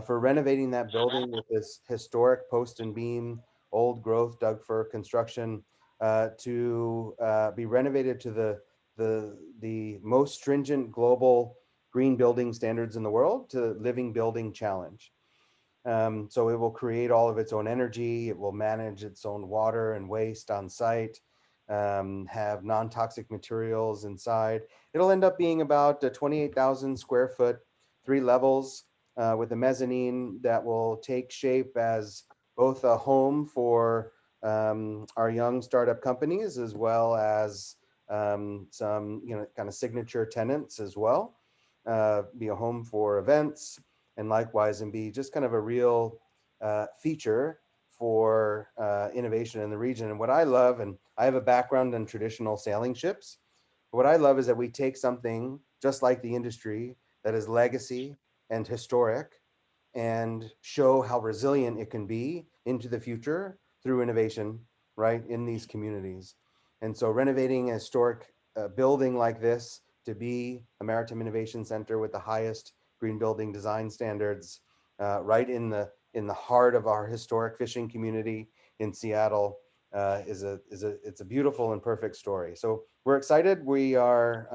for renovating that building with this historic post and beam, old growth Doug fir construction to be renovated to the most stringent global green building standards in the world, to Living Building Challenge. So it will create all of its own energy. It will manage its own water and waste on site. Have non-toxic materials inside. It'll end up being about 28,000 square foot, 3 levels with a mezzanine that will take shape as both a home for our young startup companies, as well as some, you know, kind of signature tenants as well. Be a home for events, and likewise, and be just kind of a real feature for innovation in the region. And what I love, and I have a background in traditional sailing ships, what I love is that we take something just like the industry that is legacy and historic and show how resilient it can be into the future through innovation, right, in these communities. And so renovating a historic building like this to be a Maritime Innovation Center with the highest green building design standards, right in the heart of our historic fishing community in Seattle, it's a beautiful and perfect story. So we're excited. We are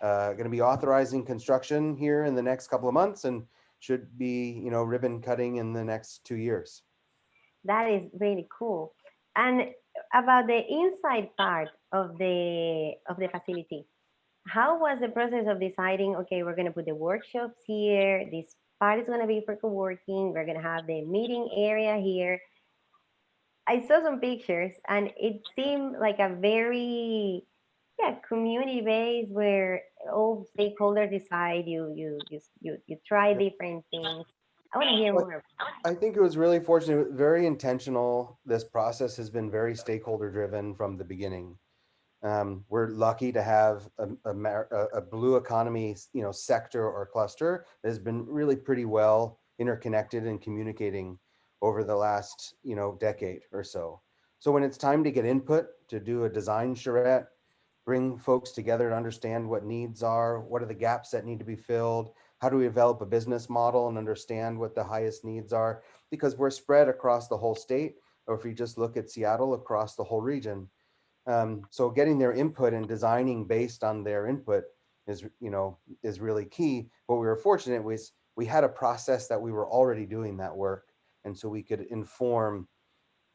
going to be authorizing construction here in the next couple of months, and should be, you know, ribbon cutting in the next 2 years. That is really cool. And about the inside part of the facility, how was the process of deciding, okay, we're going to put the workshops here, this part is going to be for co-working, we're going to have the meeting area here? I saw some pictures and it seemed like a very community base where all stakeholders decide, you try different things. I want to hear more. I think it was really fortunate, very intentional. This process has been very stakeholder driven from the beginning. We're lucky to have a blue economy, you know, sector or cluster that has been really pretty well interconnected and communicating over the last, you know, decade or so. So when it's time to get input, to do a design charrette, bring folks together to understand what needs are, what are the gaps that need to be filled, how do we develop a business model and understand what the highest needs are, because we're spread across the whole state, or if you just look at Seattle, across the whole region. So getting their input and designing based on their input is, is really key. What we were fortunate was we had a process that we were already doing that work, and so we could inform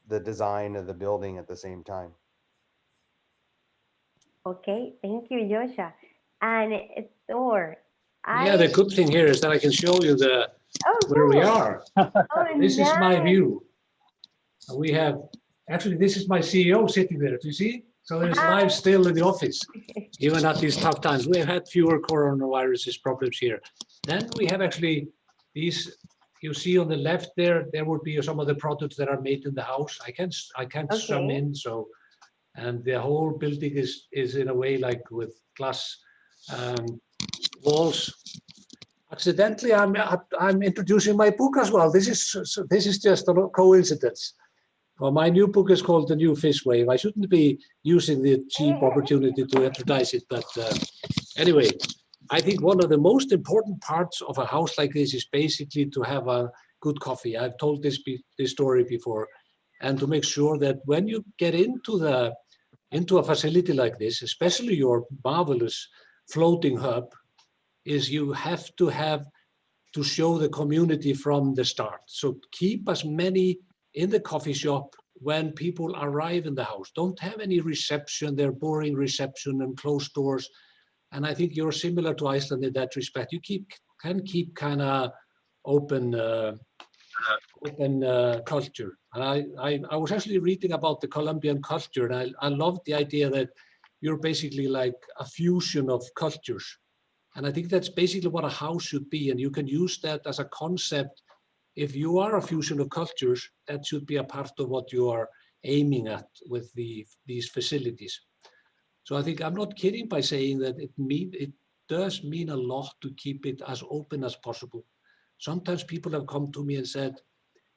the design of the building at the same time. Okay, thank you, Joshua. And Thor, Yeah, the good thing here is that I can show you where we are. This is my view. We have, actually, this is my CEO sitting there. Do you see? So there's life still in the office, even at these tough times. We have had fewer coronavirus problems here. Then we have actually these, you see on the left there would be some of the products that are made in the house. I can't zoom in, so, and the whole building is in a way like with glass walls. Accidentally, I'm introducing my book as well. This is just a coincidence. Well, my new book is called The New Fish Wave. I shouldn't be using the cheap opportunity to advertise it, but anyway, I think one of the most important parts of a house like this is basically to have a good coffee. I've told this story before, and to make sure that when you get into a facility like this, especially your marvelous floating hub, is you have to show the community from the start. So keep as many in the coffee shop when people arrive in the house. Don't have any reception, they're boring reception and closed doors. And I think you're similar to Iceland in that respect. You can keep kind of open culture. And I was actually reading about the Colombian culture, and I love the idea that you're basically like a fusion of cultures. And I think that's basically what a house should be. And you can use that as a concept. If you are a fusion of cultures, that should be a part of what you are aiming at with these facilities. So I think I'm not kidding by saying that it does mean a lot to keep it as open as possible. Sometimes people have come to me and said,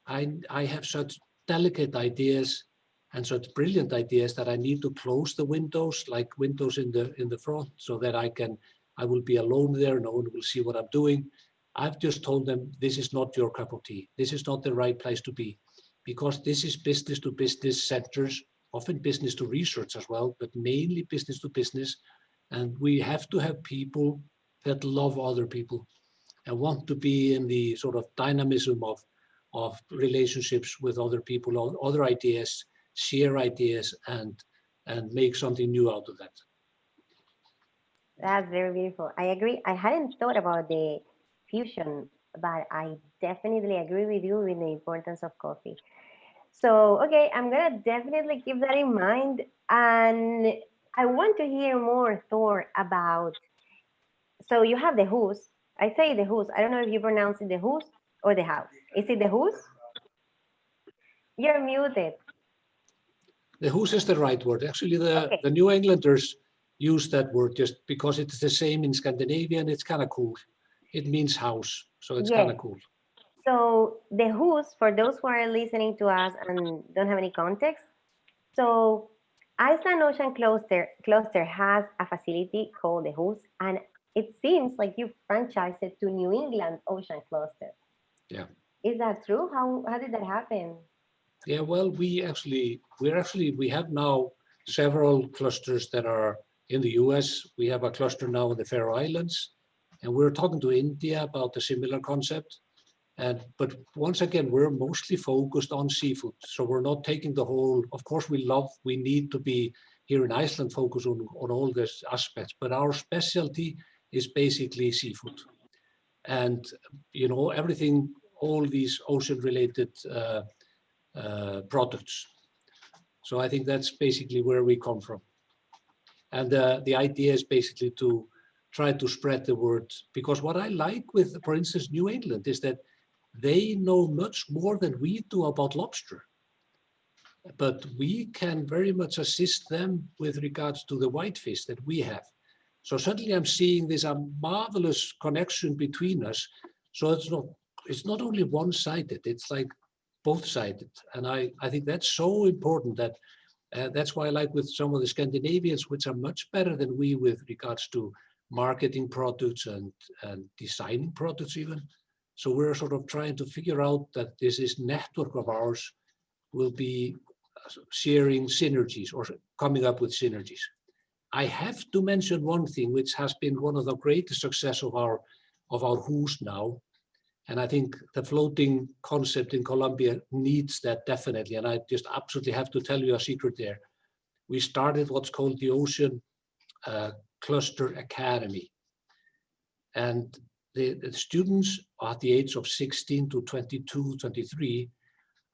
I have such delicate ideas and such brilliant ideas that I need to close the windows, like windows in the front, so that I will be alone there, no one will see what I'm doing. I've just told them, this is not your cup of tea. This is not the right place to be, because this is business to business centers, often business to research as well, but mainly business to business. And we have to have people that love other people and want to be in the sort of dynamism of relationships with other people, other ideas, share ideas, and make something new out of that. That's very beautiful. I agree. I hadn't thought about the fusion, but I definitely agree with you with the importance of coffee. So, okay, I'm gonna definitely keep that in mind. And I want to hear more, Thor, about, so you have the house. I say the house. I don't know if you pronounce it the house or the house. Is it the house? You're muted. The house is the right word. Actually, the New Englanders use that word just because it's the same in Scandinavia and it's kind of cool. It means house, so it's kind of cool. So the house, for those who are listening to us and don't have any context, so Iceland Ocean Cluster has a facility called the house, and it seems like you franchised it to New England Ocean Cluster. Yeah. Is that true? How did that happen? Yeah, well, we have now several clusters that are in the US. We have a cluster now in the Faroe Islands, and we're talking to India about a similar concept. But once again, we're mostly focused on seafood. So we're not taking the whole, of course we need to be here in Iceland focused on all these aspects, but our specialty is basically seafood. And, everything, all these ocean related products. So I think that's basically where we come from. And the idea is basically to try to spread the word, because what I like with, for instance, New England is that they know much more than we do about lobster. But we can very much assist them with regards to the whitefish that we have. So suddenly I'm seeing this marvelous connection between us. So it's not only one-sided, it's like both-sided. And I think that's so important that that's why I like with some of the Scandinavians, which are much better than we with regards to marketing products and designing products even. So we're sort of trying to figure out that this network of ours will be sharing synergies or coming up with synergies. I have to mention one thing which has been one of the greatest success of our hus now, and I think the floating concept in Colombia needs that definitely, and I just absolutely have to tell you a secret there. We started what's called the Ocean Cluster Academy, and the students at the age of 16 to 22, 23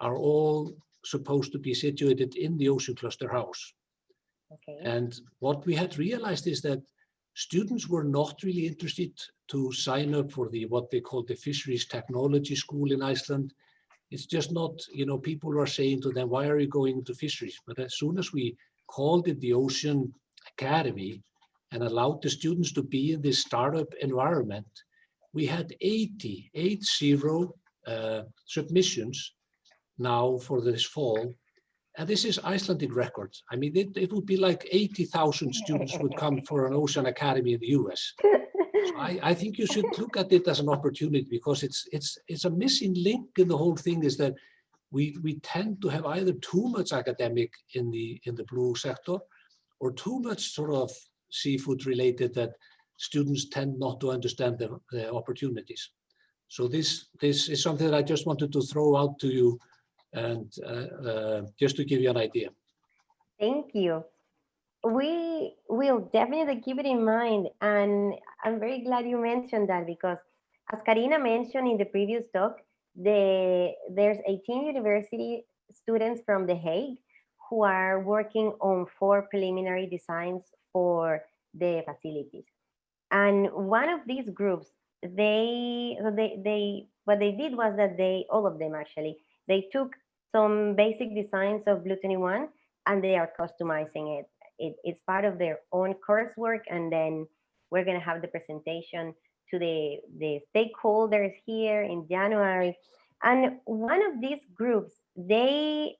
are all supposed to be situated in the Ocean Cluster House. Okay. And what we had realized is that students were not really interested to sign up for what they call the Fisheries Technology School in Iceland. It's just not, people are saying to them, why are you going to fisheries? But as soon as we called it the Ocean Academy and allowed the students to be in this startup environment, we had 80 submissions now for this fall. And this is Icelandic records. I mean, it would be like 80,000 students would come for an Ocean Academy in the US. So I think you should look at it as an opportunity, because it's a missing link in the whole thing, is that we tend to have either too much academic in the blue sector or too much sort of seafood related that students tend not to understand the opportunities. So this is something that I just wanted to throw out to you, and just to give you an idea. Thank you. We will definitely keep it in mind, and I'm very glad you mentioned that, because as Karina mentioned in the previous talk, there's 18 university students from The Hague who are working on 4 preliminary designs for the facilities. And one of these groups, what they did was that all of them actually, they took some basic designs of Blue 21 and they are customizing it. It's part of their own coursework, and then we're going to have the presentation to the stakeholders here in January. And one of these groups, they,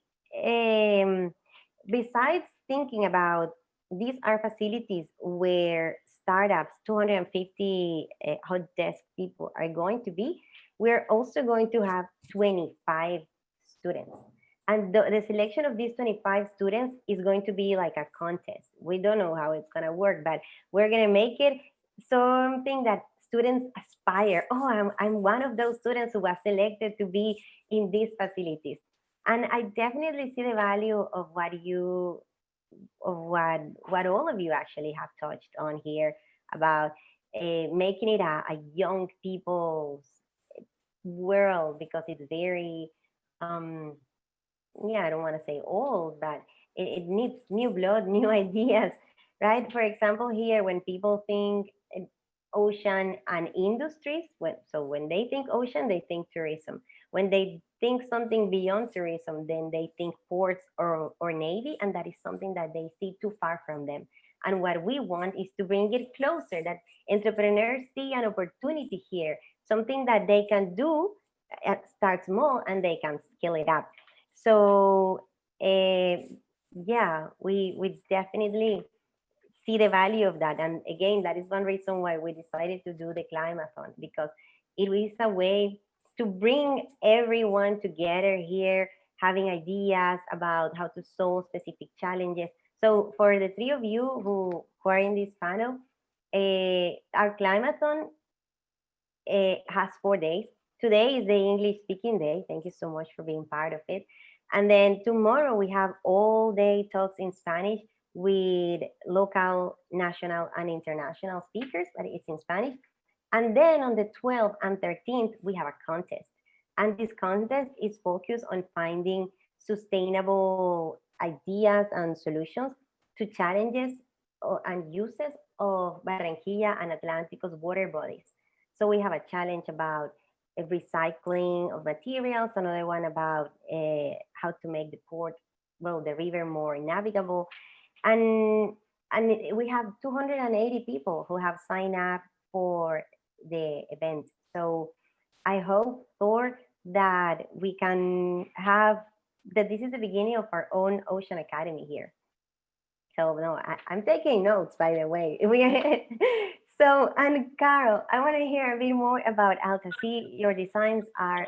besides thinking about these are facilities where startups, 250 hot desk people are going to be, we're also going to have 25 students. And the selection of these 25 students is going to be like a contest. We don't know how it's going to work, but we're going to make it something that students aspire. Oh, I'm one of those students who was selected to be in these facilities. And I definitely see the value of what all of you actually have touched on here about making it a young people's world, because it's very, I don't want to say old, but it needs new blood, new ideas, right? For example, here, when people think ocean and industries, when they think ocean, they think tourism. When they think something beyond tourism, then they think ports or navy, and that is something that they see too far from them. And what we want is to bring it closer, that entrepreneurs see an opportunity here, something that they can do, start small, and they can scale it up. So we definitely see the value of that. And again, that is one reason why we decided to do the Climathon, because it is a way to bring everyone together here, having ideas about how to solve specific challenges. So for the 3 of you who are in this panel, our Climathon has 4 days. Today is the English speaking day. Thank you so much for being part of it. And then tomorrow we have all day talks in Spanish with local, national, and international speakers, but it's in Spanish. And then on the 12th and 13th, we have a contest. And this contest is focused on finding sustainable ideas and solutions to challenges and uses of Barranquilla and Atlantico's water bodies. So we have a challenge about recycling of materials, another one about how to make the the river more navigable. And we have 280 people who have signed up for the event. So I hope, Thor, that we can have, that this is the beginning of our own Ocean Academy here. So no, I'm taking notes, by the way. So, and Karl, I want to hear a bit more about Altasea. Your designs are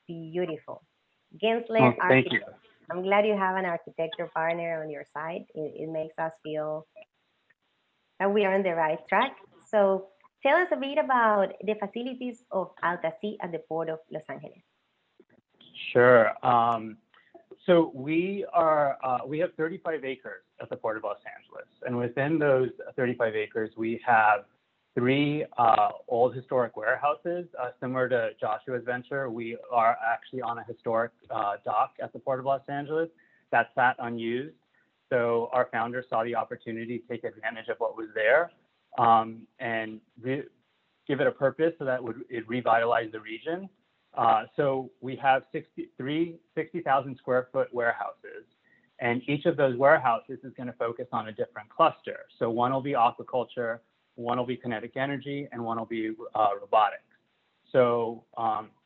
beautiful. Gensler Oh, thank you. Architect. I'm glad you have an architecture partner on your side. It makes us feel that we are on the right track. So tell us a bit about the facilities of Altasea at the Port of Los Angeles. Sure. So we have 35 acres at the Port of Los Angeles, and within those 35 acres, we have 3 old historic warehouses. Similar to Joshua's venture, we are actually on a historic dock at the Port of Los Angeles that sat unused. So our founders saw the opportunity to take advantage of what was there and give it a purpose so that it revitalize the region. So we have 60,000 square foot warehouses, and each of those warehouses is going to focus on a different cluster. So one will be aquaculture, one will be kinetic energy, and one will be robotics. So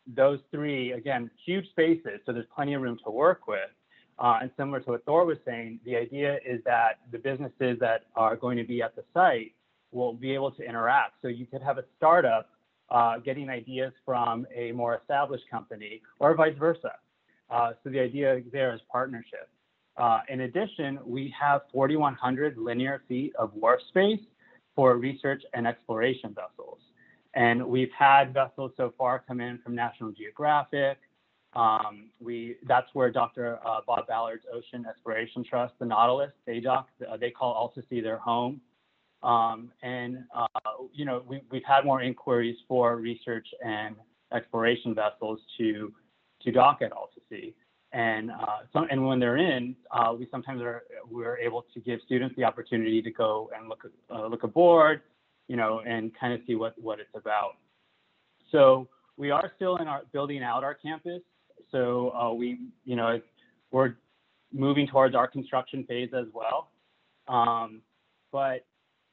those 3, again, huge spaces, so there's plenty of room to work with. And similar to what Thor was saying, the idea is that the businesses that are going to be at the site will be able to interact. So you could have a startup getting ideas from a more established company, or vice versa. So the idea there is partnership. In addition, we have 4,100 linear feet of wharf space for research and exploration vessels. And we've had vessels so far come in from National Geographic. That's where Dr. Bob Ballard's Ocean Exploration Trust, the Nautilus, they call Altasea their home. You know, we've had more inquiries for research and exploration vessels to dock at Altasea. And when they're in, we're able to give students the opportunity to go and look aboard, you know, and kind of see what it's about. So we are still building out our campus. So we're moving towards our construction phase as well. But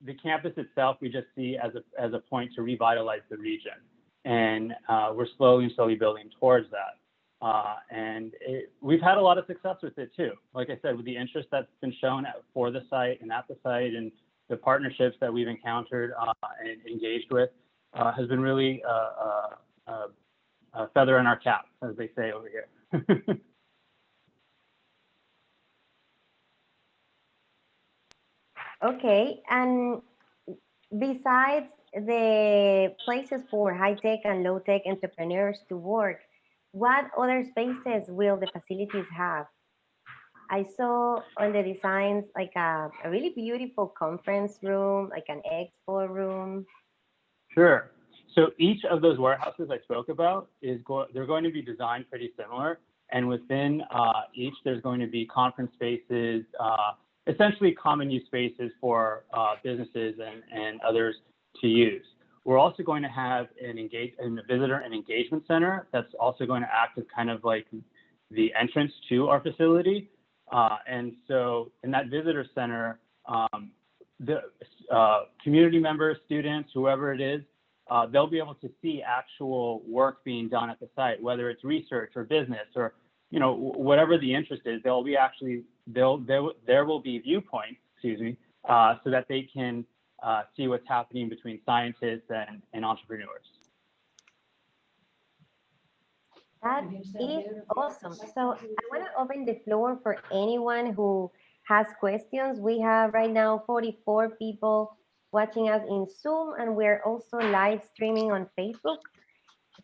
the campus itself, we just see as a point to revitalize the region, and we're slowly building towards that. We've had a lot of success with it too. Like I said, with the interest that's been shown for the site and at the site, and the partnerships that we've encountered and engaged with, has been really a feather in our cap, as they say over here. Okay, and besides the places for high-tech and low-tech entrepreneurs to work, what other spaces will the facilities have? I saw on the designs like a really beautiful conference room, like an expo room. Sure. So each of those warehouses I spoke about they're going to be designed pretty similar, and within each there's going to be conference spaces, essentially common use spaces for businesses and others to use. We're also going to have a visitor and engagement center that's also going to act as kind of like the entrance to our facility. And so in that visitor center, the community members, students, whoever it is, they'll be able to see actual work being done at the site, whether it's research or business or, you know, whatever the interest is. There will be viewpoints, so that they can see what's happening between scientists and entrepreneurs. That is awesome. So I want to open the floor for anyone who has questions. We have right now 44 people watching us in Zoom, and we're also live streaming on Facebook.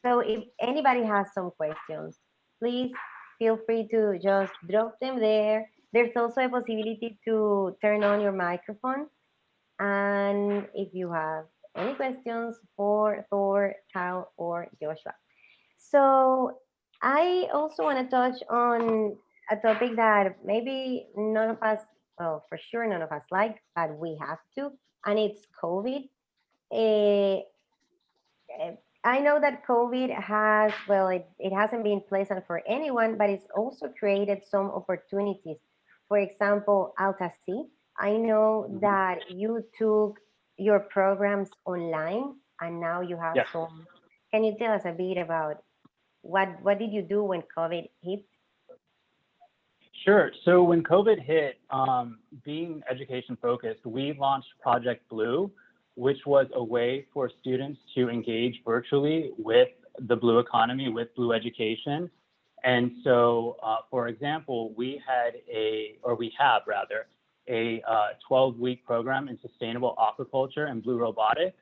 So if anybody has some questions, please feel free to just drop them there. There's also a possibility to turn on your microphone. And if you have any questions for Thor, Karl, or Joshua. So I also want to touch on a topic that maybe none of us, well, for sure none of us like, but we have to, and it's COVID. I know that COVID has, well, it hasn't been pleasant for anyone, but it's also created some opportunities. For example, Altasea, I know that you took your programs online and now you have some. Can you tell us a bit about what did you do when COVID hit? Sure. So when COVID hit, being education focused, we launched Project Blue, which was a way for students to engage virtually with the blue economy, with blue education. And so, for example, we have a 12-week program in sustainable aquaculture and blue robotics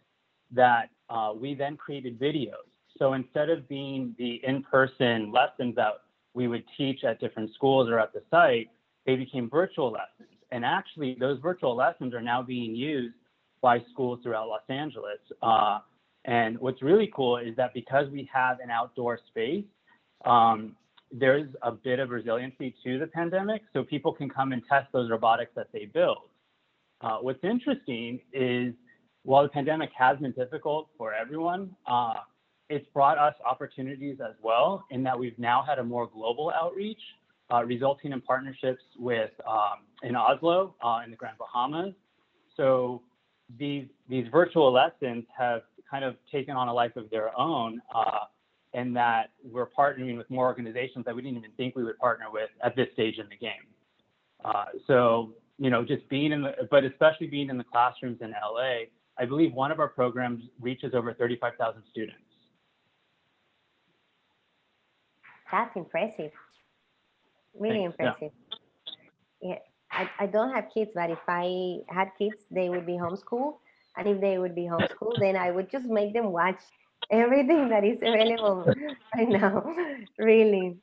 that we then created videos. So instead of being the in-person lessons that we would teach at different schools or at the site, they became virtual lessons. And actually, those virtual lessons are now being used by schools throughout Los Angeles. And what's really cool is that because we have an outdoor space, there's a bit of resiliency to the pandemic, so people can come and test those robotics that they build. What's interesting is while the pandemic has been difficult for everyone, it's brought us opportunities as well, in that we've now had a more global outreach, resulting in partnerships with in Oslo, in the Grand Bahamas. So these virtual lessons have kind of taken on a life of their own, and that we're partnering with more organizations that we didn't even think we would partner with at this stage in the game. So, you know, just being but especially being in the classrooms in LA, I believe one of our programs reaches over 35,000 students. That's impressive. Really Thanks. impressive. Yeah. I don't have kids, but if I had kids, they would be homeschooled. And if they would be homeschooled, then I would just make them watch everything that is available right now. Really.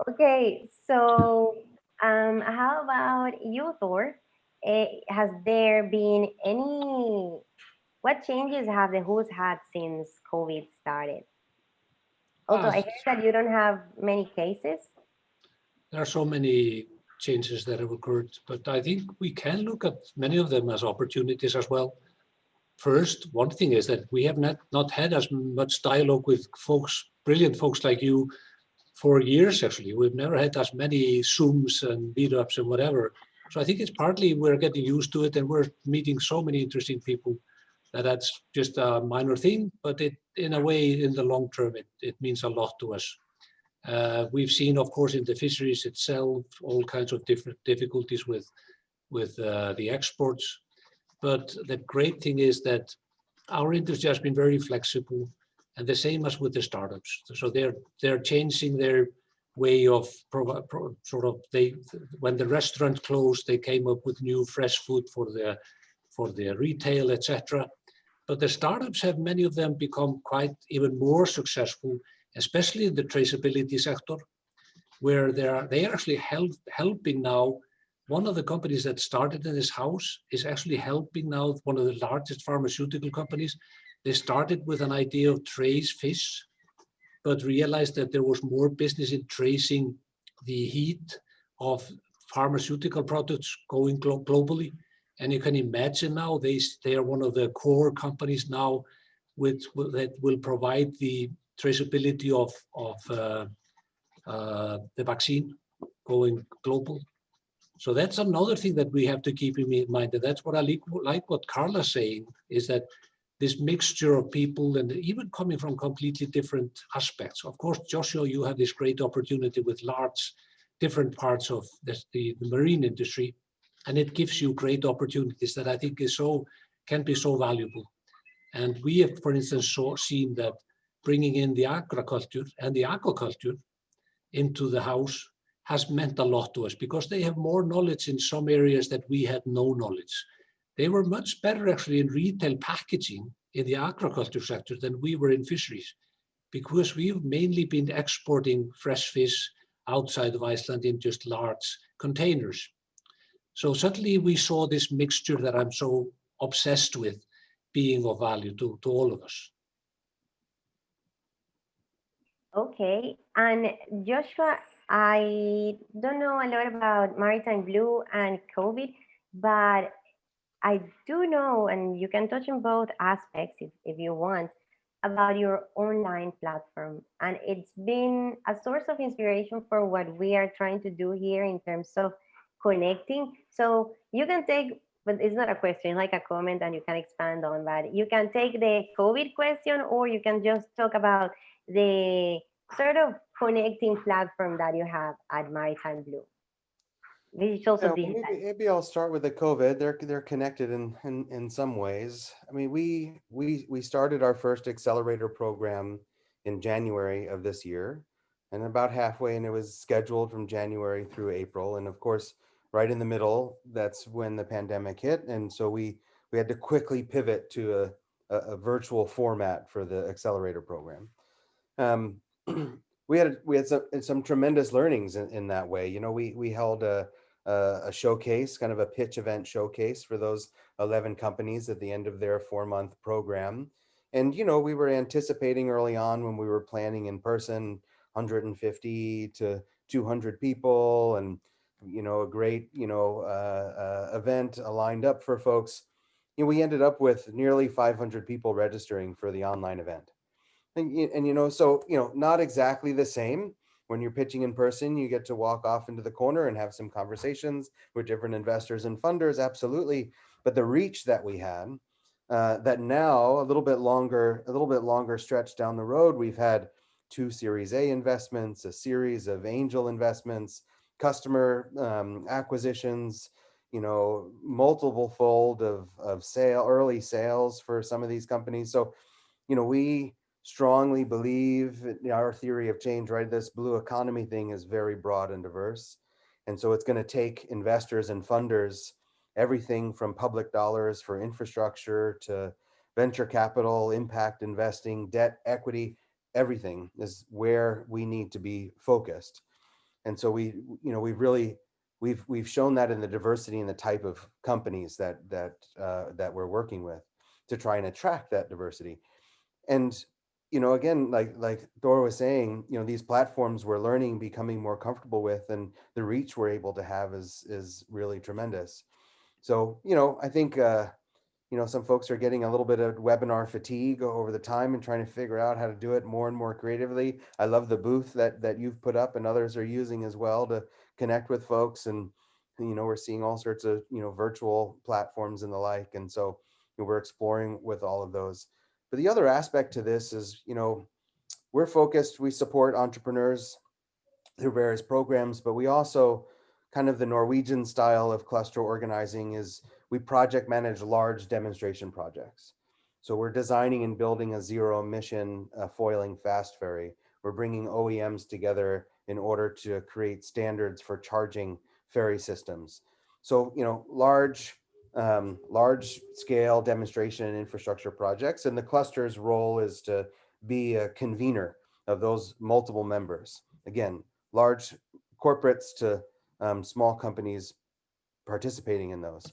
Okay, so how about you, Thor? Has there been what changes have the Who's had since COVID started? Although I heard that you don't have many cases. There are so many changes that have occurred, but I think we can look at many of them as opportunities as well. First, one thing is that we have not had as much dialogue with folks, brilliant folks like you, for years, actually. We've never had as many Zooms and meetups and whatever. So I think it's partly we're getting used to it, and we're meeting so many interesting people that's just a minor thing, but in a way, in the long term, it means a lot to us. We've seen, of course, in the fisheries itself, all kinds of different difficulties with the exports. But the great thing is that our industry has been very flexible, and the same as with the startups. So they're changing their way of when the restaurant closed, they came up with new fresh food for the retail, etc. But the startups have, many of them, become quite even more successful, especially in the traceability sector, where they are actually helping now. One of the companies that started in this house is actually helping now one of the largest pharmaceutical companies. They started with an idea of trace fish, but realized that there was more business in tracing the heat of pharmaceutical products going globally. And you can imagine now they are one of the core companies now that will provide the traceability of the vaccine going global. So that's another thing that we have to keep in mind. And that's what I like what Karl is saying, is that this mixture of people, and even coming from completely different aspects. Of course, Joshua, you have this great opportunity with large different parts of the marine industry, and it gives you great opportunities that I think can be so valuable. And we have, for instance, seen that bringing in the agriculture and the aquaculture into the house has meant a lot to us, because they have more knowledge in some areas that we had no knowledge. They were much better actually in retail packaging in the agriculture sector than we were in fisheries, because we've mainly been exporting fresh fish outside of Iceland in just large containers. So suddenly we saw this mixture that I'm so obsessed with being of value to all of us. Okay, and Joshua, I don't know a lot about Maritime Blue and COVID, but I do know, and you can touch on both aspects if you want, about your online platform. And it's been a source of inspiration for what we are trying to do here in terms of connecting. So you can take, but it's not a question, like a comment, and you can expand on that. You can take the COVID question, or you can just talk about the sort of connecting platform that you have at Maritime Blue. digital, Yeah, so well, digital. maybe I'll start with the COVID. They're connected in some ways. I mean, we started our first accelerator program in January of this year, and about halfway, and it was scheduled from January through April. And of course, right in the middle, that's when the pandemic hit, and so we had to quickly pivot to a virtual format for the accelerator program. Um, we had some tremendous learnings in that way. You know, we held a showcase, kind of a pitch event showcase for those 11 companies at the end of their 4-month program. And, you know, we were anticipating early on when we were planning in person, 150 to 200 people, and, you know, a great, event lined up for folks. You know, we ended up with nearly 500 people registering for the online event. And you know, so, you know, not exactly the same. When you're pitching in person, you get to walk off into the corner and have some conversations with different investors and funders, absolutely. But the reach that we had, that now a little bit longer stretch down the road, we've had 2 Series A investments, a series of angel investments, customer acquisitions, you know, multiple fold of early sales for some of these companies. So, you know, we strongly believe in our theory of change, right? This blue economy thing is very broad and diverse. And so it's going to take investors and funders, everything from public dollars for infrastructure to venture capital, impact investing, debt, equity, everything is where we need to be focused. And so we've shown that in the diversity and the type of companies that we're working with to try and attract that diversity. And, you know, again, like Thor was saying, you know, these platforms we're learning, becoming more comfortable with, and the reach we're able to have is really tremendous. So, you know, I think you know, some folks are getting a little bit of webinar fatigue over the time and trying to figure out how to do it more and more creatively. I love the booth that you've put up and others are using as well to connect with folks. And, you know, we're seeing all sorts of, you know, virtual platforms and the like. And so, you know, we're exploring with all of those. But the other aspect to this is, you know, we're focused, we support entrepreneurs through various programs, but we also, kind of the Norwegian style of cluster organizing is we project manage large demonstration projects. So we're designing and building a zero emission foiling fast ferry. We're bringing OEMs together in order to create standards for charging ferry systems. So, you know, large scale demonstration and infrastructure projects. And the cluster's role is to be a convener of those multiple members. Again, large corporates to small companies participating in those.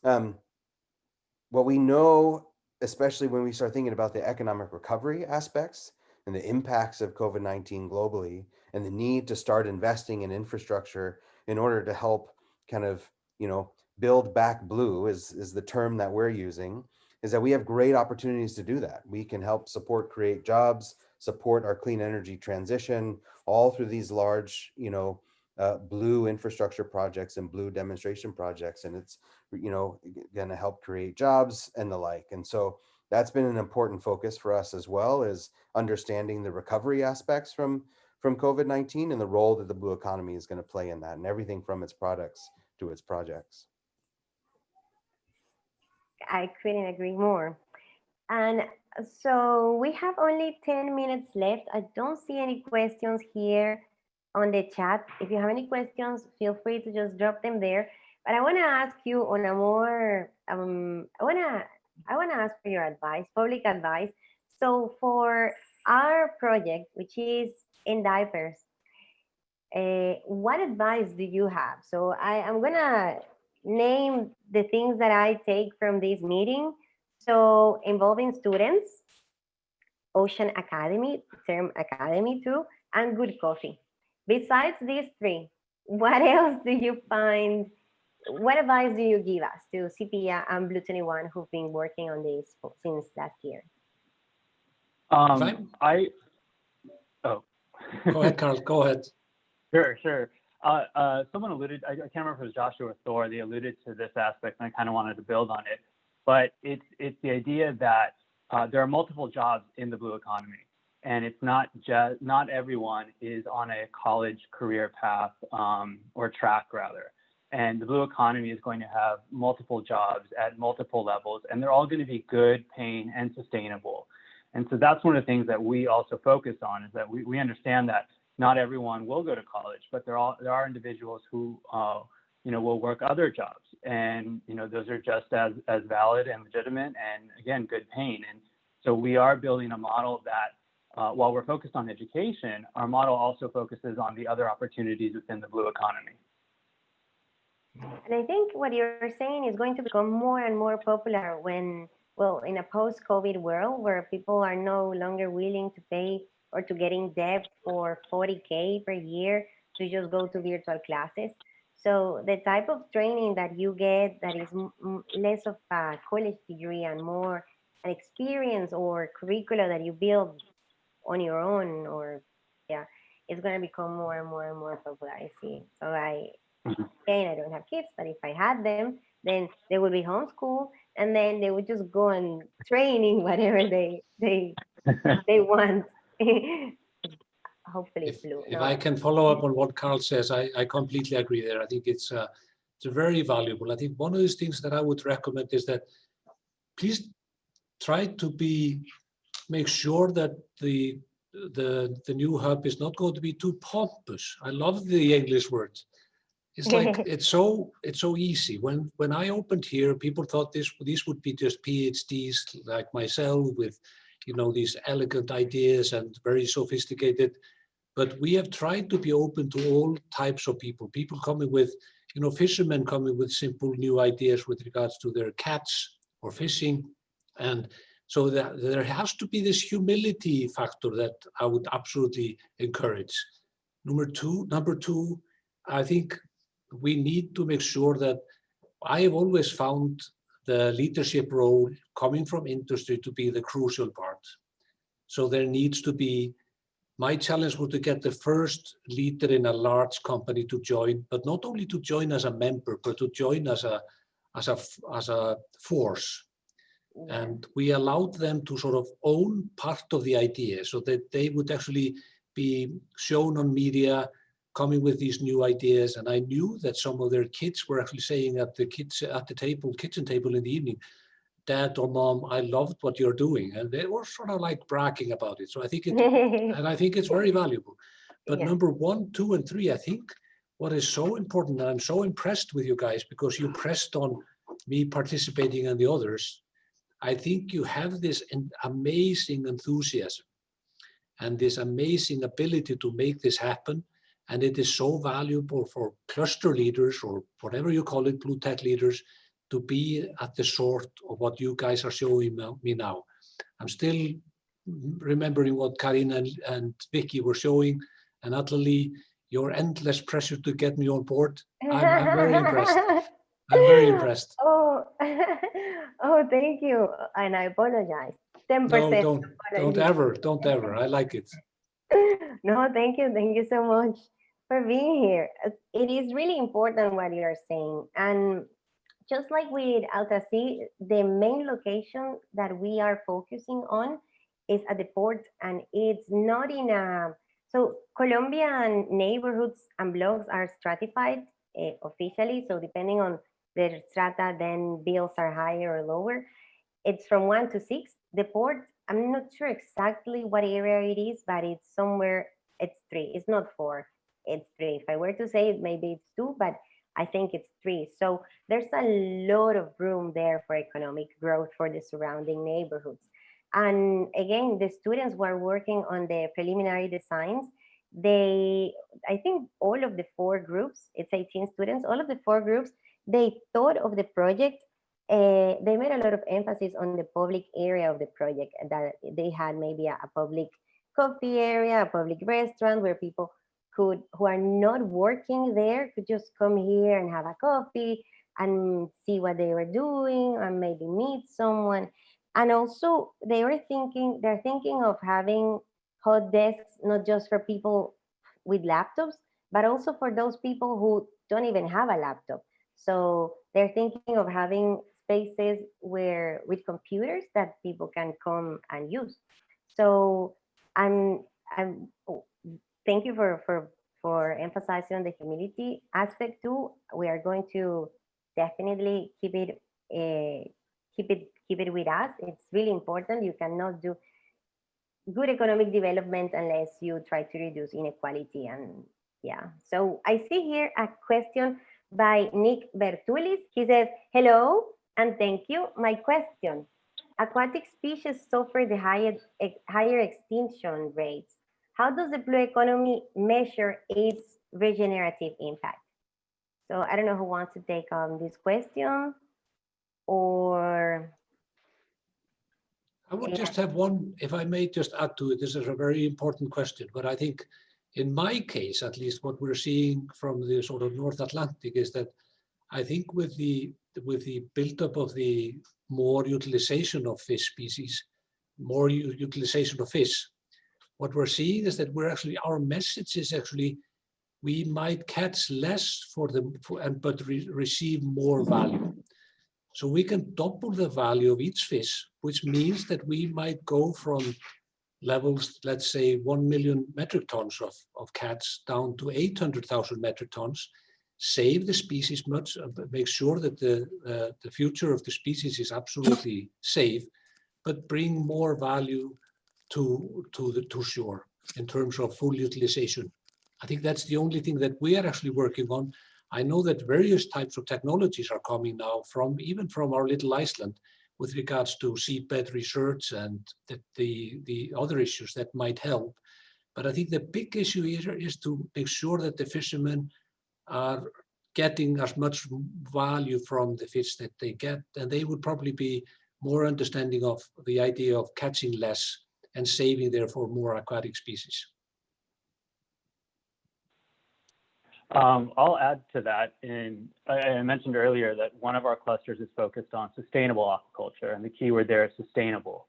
What we know, especially when we start thinking about the economic recovery aspects and the impacts of COVID-19 globally, and the need to start investing in infrastructure in order to help kind of, you know, build back blue is the term that we're using, is that we have great opportunities to do that. We can help support, create jobs, support our clean energy transition, all through these large, you know, blue infrastructure projects and blue demonstration projects. And it's, you know, going to help create jobs and the like. And so that's been an important focus for us as well, is understanding the recovery aspects from COVID-19 and the role that the blue economy is going to play in that, and everything from its products to its projects. I couldn't agree more. And so we have only 10 minutes left. I don't see any questions here on the chat. If you have any questions, feel free to just drop them there. But I want to ask you on a more, I want to ask for your advice, public advice. So for our project, which is in diapers, what advice do you have? So I'm going to name the things that I take from this meeting. So involving students, Ocean Academy, term academy too, and good coffee. Besides these 3, what else do you find? What advice do you give us to Seaphia and Blue 21 who've been working on this since last year? Oh. Go ahead, Karl, go ahead. Sure. Someone alluded, I can't remember if it was Joshua or Thor, they alluded to this aspect, and I kind of wanted to build on it. But it's the idea that there are multiple jobs in the blue economy, and it's not everyone is on a college career path or track rather. And the blue economy is going to have multiple jobs at multiple levels, and they're all going to be good, paying, and sustainable. And so that's one of the things that we also focus on, is that we understand that not everyone will go to college, but there are individuals who will work other jobs, and those are just as valid and legitimate, and again, good paying. And so we are building a model that while we're focused on education, our model also focuses on the other opportunities within the blue economy. And I think what you're saying is going to become more and more popular when, well, in a post-COVID world where people are no longer willing to pay or to get in debt for 40K per year to just go to virtual classes. So the type of training that you get that is less of a college degree and more an experience or curricula that you build on your own, or it's going to become more and more and more popular, I see. So again, I don't have kids, but if I had them, then they would be homeschooled, and then they would just go and train in whatever they want. Hopefully if I can follow up on what Karl says, I completely agree there. I think it's very valuable. I think one of those things that I would recommend is that please try to make sure that the new hub is not going to be too pompous. I love the English word. It's like it's so easy. When I opened here, people thought these would be just PhDs like myself with these elegant ideas and very sophisticated. But we have tried to be open to all types of people. People coming with, fishermen coming with simple new ideas with regards to their catch or fishing, and so there has to be this humility factor that I would absolutely encourage. Number two, I think we need to make sure that I have always found the leadership role coming from industry to be the crucial part. So there needs to be, my challenge was to get the first leader in a large company to join, but not only to join as a member, but to join as a force. And we allowed them to sort of own part of the idea so that they would actually be shown on media, coming with these new ideas. And I knew that some of their kids were actually saying at the kitchen table in the evening, Dad or Mom, I loved what you're doing. And they were sort of like bragging about it. So I think it's very valuable. But number 1, 2, and 3, I think what is so important, and I'm so impressed with you guys because you pressed on me participating and the others, I think you have this amazing enthusiasm and this amazing ability to make this happen. And it is so valuable for cluster leaders or whatever you call it, blue tech leaders, to be at the sort of what you guys are showing me now. I'm still remembering what Karina and Vicky were showing, and Atlantico, your endless pressure to get me on board. I'm very impressed. I'm very impressed. Oh, thank you. And I apologize. 10%. No, don't ever. I like it. No, thank you. Thank you so much for being here. It is really important what you're saying. And just like with Altasea, the main location that we are focusing on is at the port, and it's not in a, so Colombian neighborhoods and blocks are stratified officially. So depending on the strata, then bills are higher or lower. It's from 1 to 6. The port, I'm not sure exactly what area it is, but it's somewhere, it's 3. It's not 4, it's 3. If I were to say it, maybe it's 2, but I think it's 3. So there's a lot of room there for economic growth for the surrounding neighborhoods. And again, the students who are working on the preliminary designs, I think all of the 4 groups, it's 18 students, all of the 4 groups, they thought of the project. They made a lot of emphasis on the public area of the project, that they had maybe a public coffee area, a public restaurant where people who are not working there could just come here and have a coffee and see what they were doing and maybe meet someone. And also they're thinking of having hot desks, not just for people with laptops, but also for those people who don't even have a laptop. So they're thinking of having spaces with computers that people can come and use. So thank you for for emphasizing on the humility aspect too. We are going to definitely keep it with us. It's really important. You cannot do good economic development unless you try to reduce inequality. And yeah, so I see here a question by Nick Bertulis. He says, hello and thank you. My question, aquatic species suffer the higher extinction rates. How does the blue economy measure its regenerative impact? So I don't know who wants to take on this question, or I would just have one, if I may just add to it. This is a very important question, but I think in my case, at least what we're seeing from the sort of North Atlantic is that I think with the buildup of the more utilization of fish species, more utilization of fish, what we're seeing is that our message is actually, we might catch less but receive more value. So we can double the value of each fish, which means that we might go from levels, let's say 1 million metric tons of catch down to 800,000 metric tons, save the species much, make sure that the future of the species is absolutely safe, but bring more value to shore in terms of full utilization. I think that's the only thing that we are actually working on. I know that various types of technologies are coming now even from our little Iceland with regards to seabed research and the other issues that might help. But I think the big issue here is to make sure that the fishermen are getting as much value from the fish that they get, and they would probably be more understanding of the idea of catching less and saving therefore more aquatic species. I'll add to that. I mentioned earlier that one of our clusters is focused on sustainable aquaculture, and the keyword there is sustainable.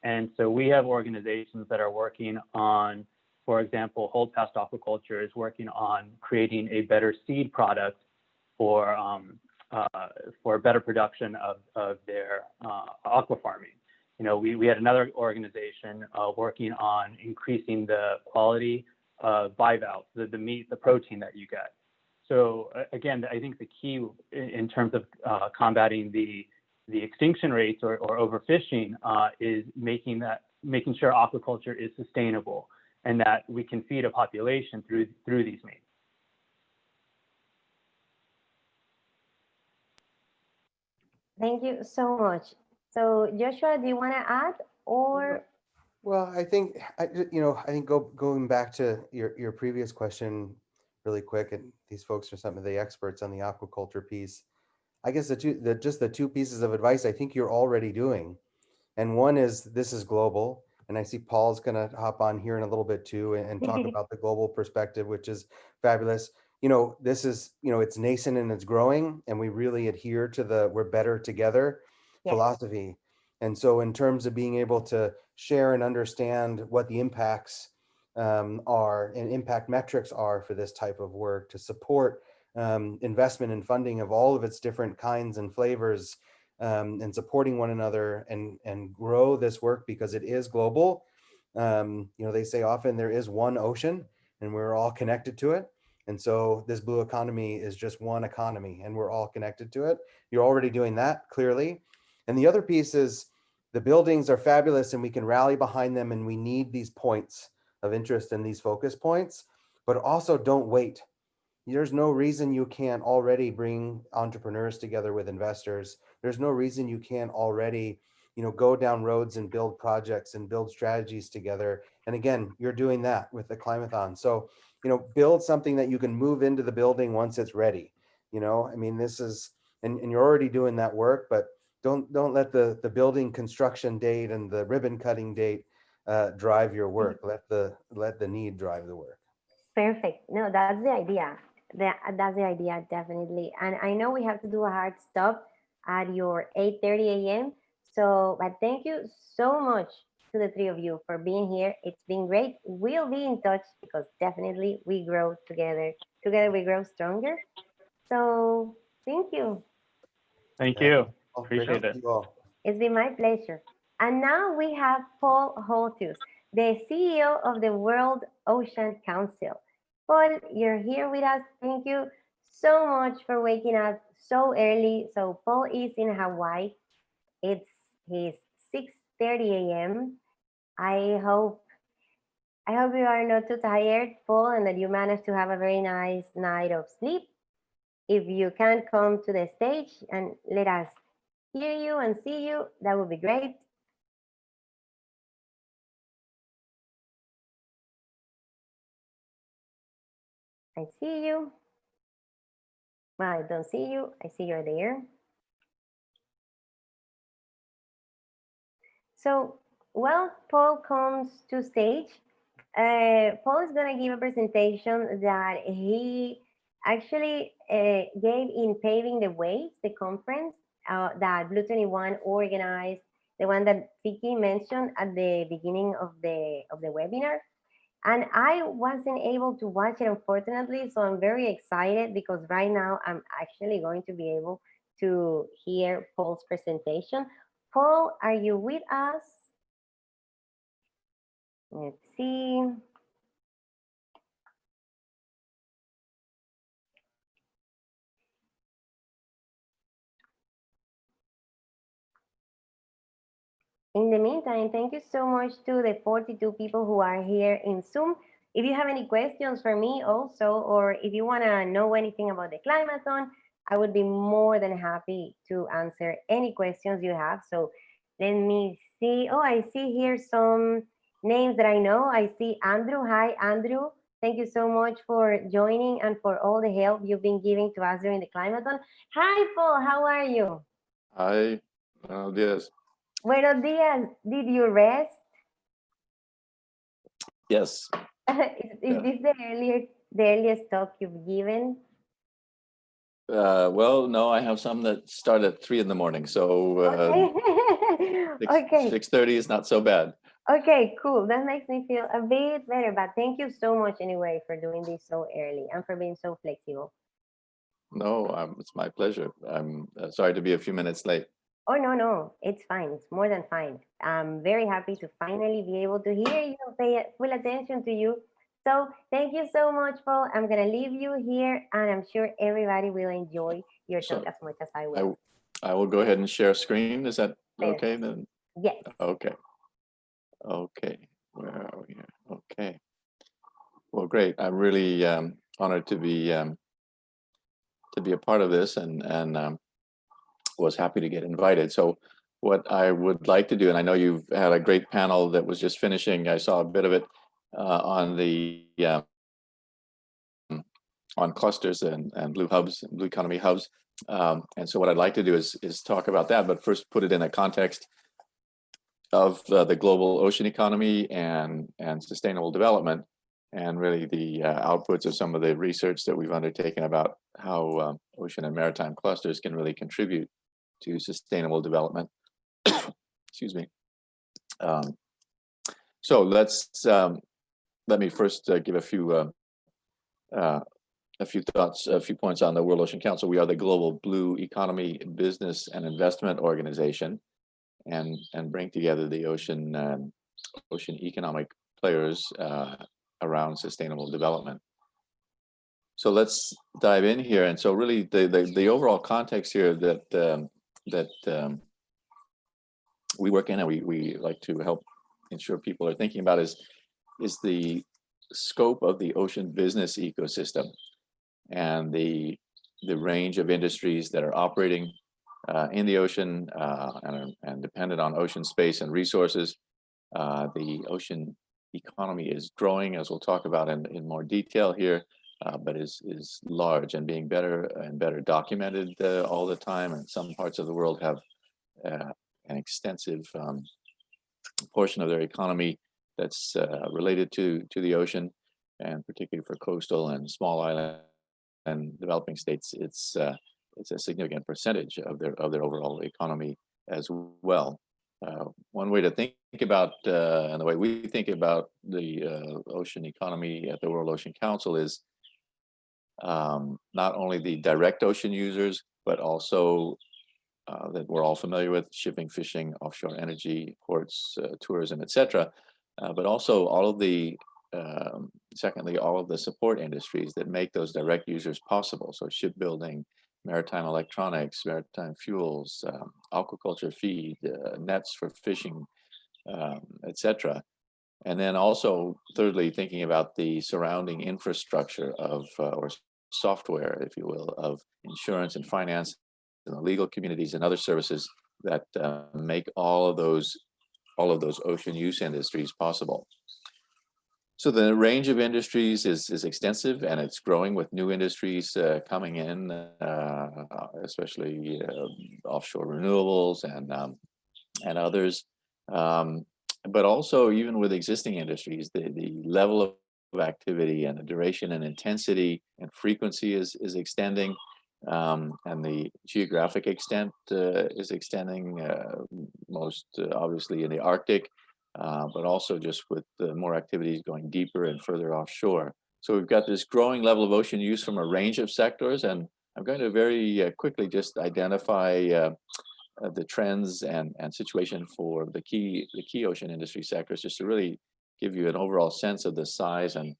And so we have organizations that are working on, for example, Holdfast Aquaculture is working on creating a better seed product for better production of their aqua farming. You know, we had another organization working on increasing the quality bivalves, the meat, the protein that you get. So again, I think the key in terms of combating the extinction rates or overfishing is making sure aquaculture is sustainable and that we can feed a population through these meats. thank you so much. So Joshua, do you want to add, or? Well, I think going back to your previous question really quick, and these folks are some of the experts on the aquaculture piece. I guess the two pieces of advice I think you're already doing, and one is this is global, and I see Paul's going to hop on here in a little bit too and talk about the global perspective, which is fabulous. You know, this is, it's nascent and it's growing, and we really adhere to the we're better together philosophy. And so in terms of being able to share and understand what the impacts are and impact metrics are for this type of work, to support investment and funding of all of its different kinds and flavors, and supporting one another and grow this work because it is global. They say often there is one ocean and we're all connected to it. And so this blue economy is just one economy and we're all connected to it. You're already doing that clearly. And the other piece is the buildings are fabulous and we can rally behind them, and we need these points of interest and these focus points, but also don't wait. There's no reason you can't already bring entrepreneurs together with investors. There's no reason you can't already, go down roads and build projects and build strategies together. And again, you're doing that with the Climathon. So, build something that you can move into the building once it's ready. This is, and you're already doing that work, but don't let the building construction date and the ribbon cutting date drive your work. Let the need drive the work. Perfect. No, that's the idea. That's the idea, definitely. And I know we have to do a hard stop at your 8:30 a.m. So, but thank you so much to the three of you for being here. It's been great. We'll be in touch because definitely we grow together. Together we grow stronger. So thank you. Thank you. Appreciate it. It's been my pleasure. And now we have Paul Holthus, the CEO of the World Ocean Council. Paul, you're here with us. Thank you so much for waking up so early. So Paul is in Hawaii. It's his 6:30 a.m. I hope you are not too tired, Paul, and that you managed to have a very nice night of sleep. If you can come to the stage and let us hear you and see you, that would be great. I see you. Well, I don't see you. I see you're there. So, well, Paul comes to stage. Paul is going to give a presentation that he actually gave in Paving the Ways, the conference that Blue 21 organized, the one that Vicky mentioned at the beginning of the webinar. And I wasn't able to watch it, unfortunately, so I'm very excited because right now I'm actually going to be able to hear Paul's presentation. Paul, are you with us? Let's see. In the meantime, thank you so much to the 42 people who are here in Zoom. If you have any questions for me also, or if you want to know anything about the Climathon, I would be more than happy to answer any questions you have. So let me see. Oh, I see here some names that I know. I see Andrew. Hi, Andrew. Thank you so much for joining and for all the help you've been giving to us during the Climathon. Hi, Paul. How are you? Hi, buenos días. Buenos días. Did you rest? Yes. Is this the earliest talk you've given? Well, no, I have some that start at 3 in the morning, so Okay. 6:30 is not so bad. Okay, cool. That makes me feel a bit better. But thank you so much anyway for doing this so early and for being so flexible. No, it's my pleasure. I'm sorry to be a few minutes late. Oh, no, it's fine. It's more than fine. I'm very happy to finally be able to hear you and pay full attention to you. So thank you so much, Paul. I'm going to leave you here, and I'm sure everybody will enjoy your talk as much as I will. I will go ahead and share screen. Is that okay then? Yes. Okay. Okay. Where are we here? Okay. Well, great. I'm really honored to be a part of this, and was happy to get invited. So what I would like to do, and I know you've had a great panel that was just finishing. I saw a bit of it on the on clusters and blue hubs, blue economy hubs. And so what I'd like to do is talk about that, but first put it in a context of the global ocean economy and sustainable development, and really the outputs of some of the research that we've undertaken about how ocean and maritime clusters can really contribute to sustainable development. Excuse me. So let me first give a few thoughts, a few points on the World Ocean Council. We are the global blue economy business and investment organization, and bring together the ocean economic players around sustainable development. So let's dive in here. And so really the overall context here that we work in and we like to help ensure people are thinking about is the scope of the ocean business ecosystem and the range of industries that are operating in the ocean and dependent on ocean space and resources. The ocean economy is growing, as we'll talk about in more detail here, but is large and being better and better documented all the time. And some parts of the world have an extensive portion of their economy that's related to the ocean, and particularly for coastal and small island and developing states, it's a significant percentage of their overall economy as well. One way to think about and the way we think about the ocean economy at the World Ocean Council is not only the direct ocean users, but also that we're all familiar with: shipping, fishing, offshore energy, ports, tourism, etc. But also all of the secondly, all of the support industries that make those direct users possible. So shipbuilding, maritime electronics, maritime fuels, aquaculture feed, nets for fishing, etc. And then also, thirdly, thinking about the surrounding infrastructure of, or software, if you will, of insurance and finance, and the legal communities and other services that make all of those ocean use industries possible. So the range of industries is extensive, and it's growing with new industries coming in, especially offshore renewables and others. But also, even with existing industries, the level of activity and the duration and intensity and frequency is extending, and the geographic extent is extending, most obviously in the Arctic, but also just with more activities going deeper and further offshore. So we've got this growing level of ocean use from a range of sectors, and I'm going to very quickly just identify the trends and situation for the key ocean industry sectors, just to really give you an overall sense of the size and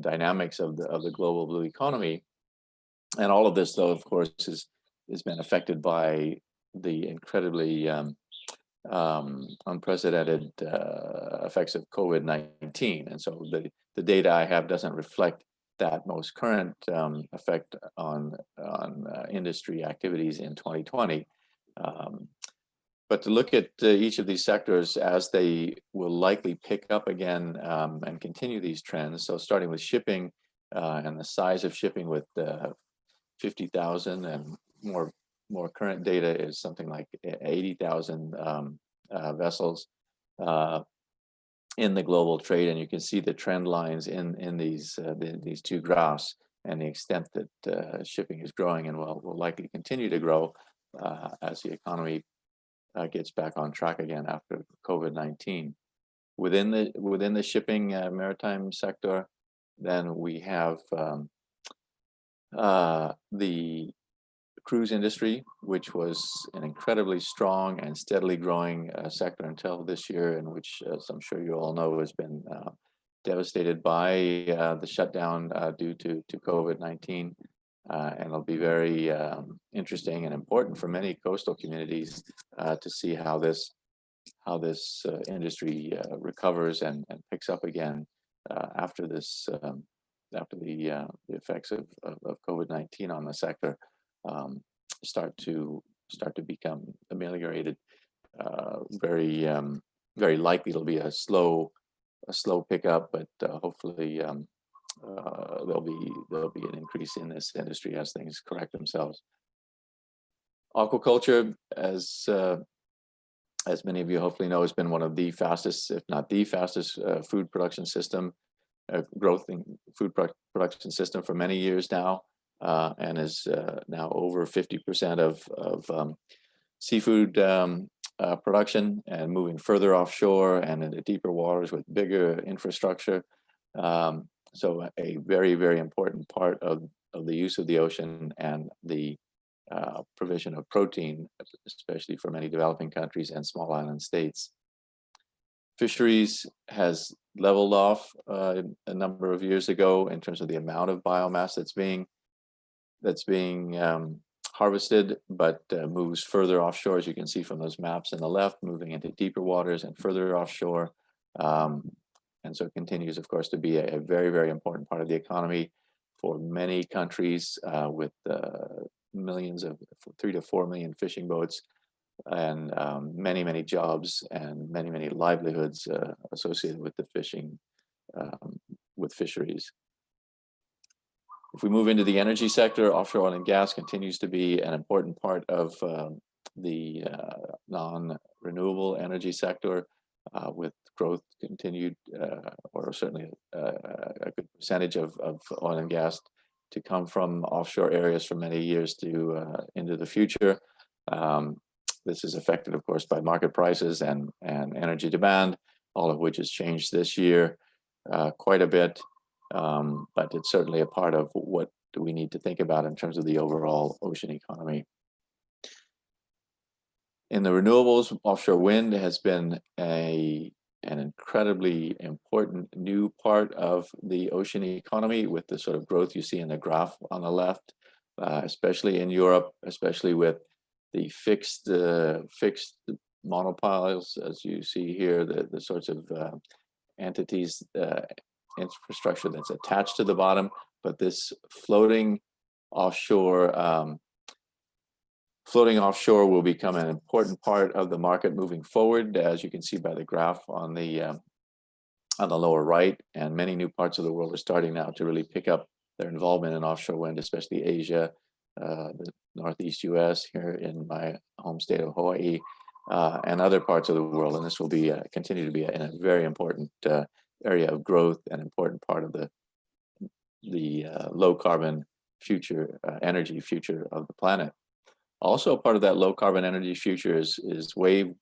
dynamics of the global blue economy. And all of this, though, of course, has been affected by the incredibly unprecedented effects of COVID-19. And so the data I have doesn't reflect that most current effect on industry activities in 2020. But to look at each of these sectors as they will likely pick up again and continue these trends. So starting with shipping and the size of shipping with 50,000 and more current data is something like 80,000 vessels in the global trade, and you can see the trend lines in these two graphs and the extent that shipping is growing and will likely continue to grow as the economy gets back on track again after COVID-19. Within the shipping maritime sector, then we have the cruise industry, which was an incredibly strong and steadily growing sector until this year, and which, as I'm sure you all know, has been devastated by the shutdown due to COVID-19. And it'll be very interesting and important for many coastal communities to see how this industry recovers and picks up again after this after the effects of COVID-19 on the sector start to become ameliorated. Very likely it'll be a slow pickup, but hopefully there'll be an increase in this industry as things correct themselves. Aquaculture, as many of you hopefully know, has been one of the fastest, if not the fastest, food production system, growth in food production system for many years now, and is now over 50% of seafood production, and moving further offshore and into deeper waters with bigger infrastructure. So a very, very important part of the use of the ocean and the provision of protein, especially for many developing countries and small island states. Fisheries has leveled off a number of years ago in terms of the amount of biomass that's being harvested, but moves further offshore, as you can see from those maps on the left, moving into deeper waters and further offshore. And so it continues, of course, to be a very, very important part of the economy for many countries, with millions of 3 to 4 million fishing boats, and many, many jobs and many, many livelihoods associated with the fishing, with fisheries. If we move into the energy sector, offshore oil and gas continues to be an important part of the non-renewable energy sector, with growth continued, or certainly a good percentage of oil and gas to come from offshore areas for many years into the future. This is affected, of course, by market prices and energy demand, all of which has changed this year quite a bit. But it's certainly a part of what do we need to think about in terms of the overall ocean economy. In the renewables, offshore wind has been a an incredibly important new part of the ocean economy with the sort of growth you see in the graph on the left, especially in Europe, especially with the fixed monopiles, as you see here, the sorts of entities, infrastructure that's attached to the bottom, but this floating offshore will become an important part of the market moving forward, as you can see by the graph on the lower right. And many new parts of the world are starting now to really pick up their involvement in offshore wind, especially Asia, the Northeast US, here in my home state of Hawaii, and other parts of the world. And this will be continue to be a very important area of growth, and important part of the low carbon future, energy future of the planet. Also, part of that low carbon energy future is wave,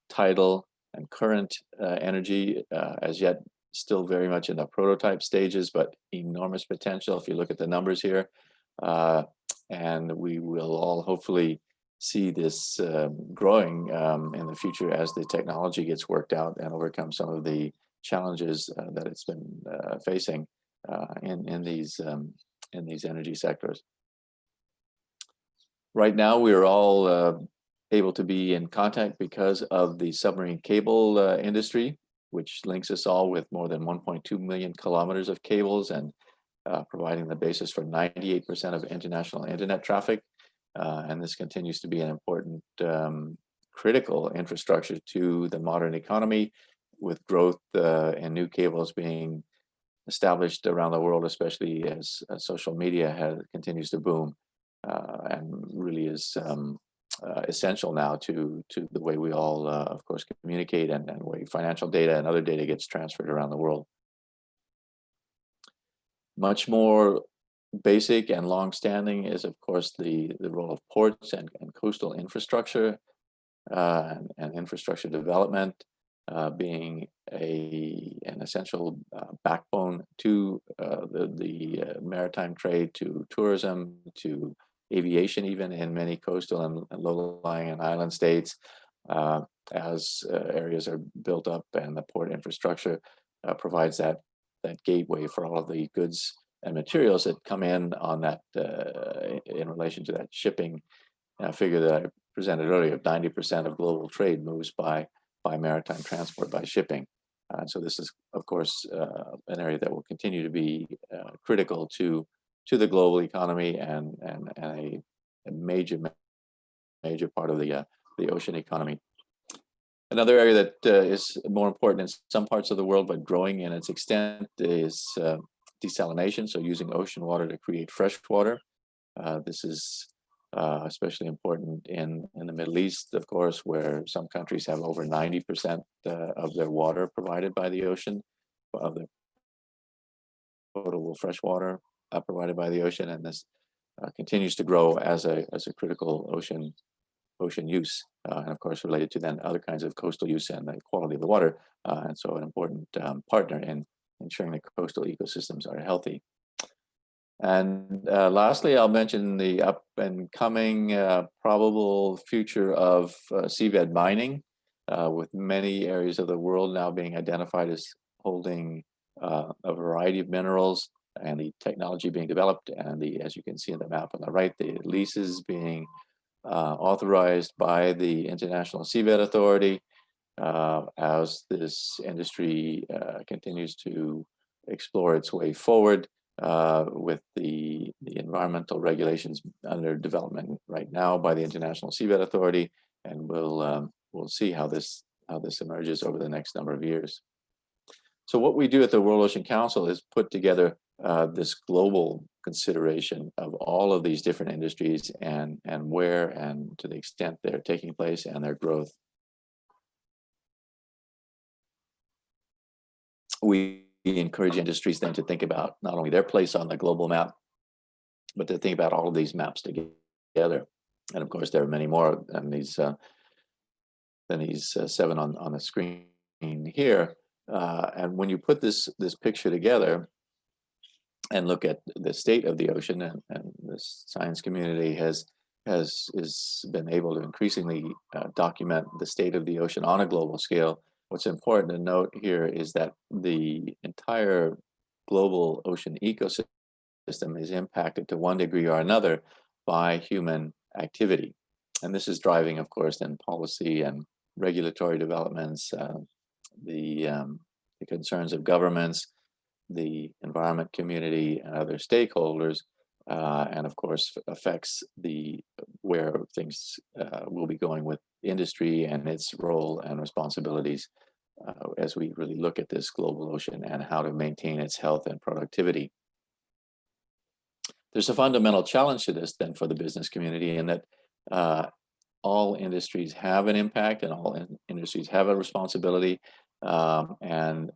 tidal, and current energy, as yet still very much in the prototype stages, but enormous potential if you look at the numbers here. And we will all hopefully see this growing in the future as the technology gets worked out and overcome some of the challenges that it's been facing in these energy sectors. Right now, we are all able to be in contact because of the submarine cable industry, which links us all with more than 1.2 million kilometers of cables, and providing the basis for 98% of international internet traffic. And this continues to be an important critical infrastructure to the modern economy, with growth and new cables being established around the world, especially as social media continues to boom, and really is essential now to the way we all, of course, communicate, and way financial data and other data gets transferred around the world. Much more basic and long-standing is, of course, the role of ports and coastal infrastructure, and infrastructure development, being an essential backbone to the maritime trade, to tourism, to aviation, even in many coastal and low-lying and island states, as areas are built up, and the port infrastructure provides that gateway for all of the goods and materials that come in on that in relation to that shipping figure that I presented earlier. 90% of global trade moves by maritime transport, by shipping. So this is, of course, an area that will continue to be critical to the global economy, and a major part of the ocean economy. Another area that is more important in some parts of the world, but growing in its extent, is desalination, so using ocean water to create fresh water. This is especially important in the Middle East, of course, where some countries have over 90% of their water provided by the ocean, of the potable fresh water provided by the ocean, and this continues to grow as a critical ocean use, and of course related to then other kinds of coastal use and the quality of the water, and so an important partner in ensuring the coastal ecosystems are healthy. And lastly, I'll mention the up and coming probable future of seabed mining, with many areas of the world now being identified as holding a variety of minerals, and the technology being developed, and as you can see in the map on the right, the leases being authorized by the International Seabed Authority, as this industry continues to explore its way forward, with the environmental regulations under development right now by the International Seabed Authority, and we'll see how this emerges over the next number of years. So what we do at the World Ocean Council is put together this global consideration of all of these different industries, and where and to the extent they're taking place and their growth. We encourage industries then to think about not only their place on the global map, but to think about all of these maps together. And of course, there are many more than these 7 on the screen here. And when you put this picture together and look at the state of the ocean, and the science community has been able to increasingly document the state of the ocean on a global scale, what's important to note here is that the entire global ocean ecosystem is impacted to one degree or another by human activity. And this is driving, of course, then policy and regulatory developments, the concerns of governments, the environment community, and other stakeholders, and of course affects where things will be going with industry and its role and responsibilities as we really look at this global ocean and how to maintain its health and productivity. There's a fundamental challenge to this then for the business community, in that all industries have an impact and all industries have a responsibility. And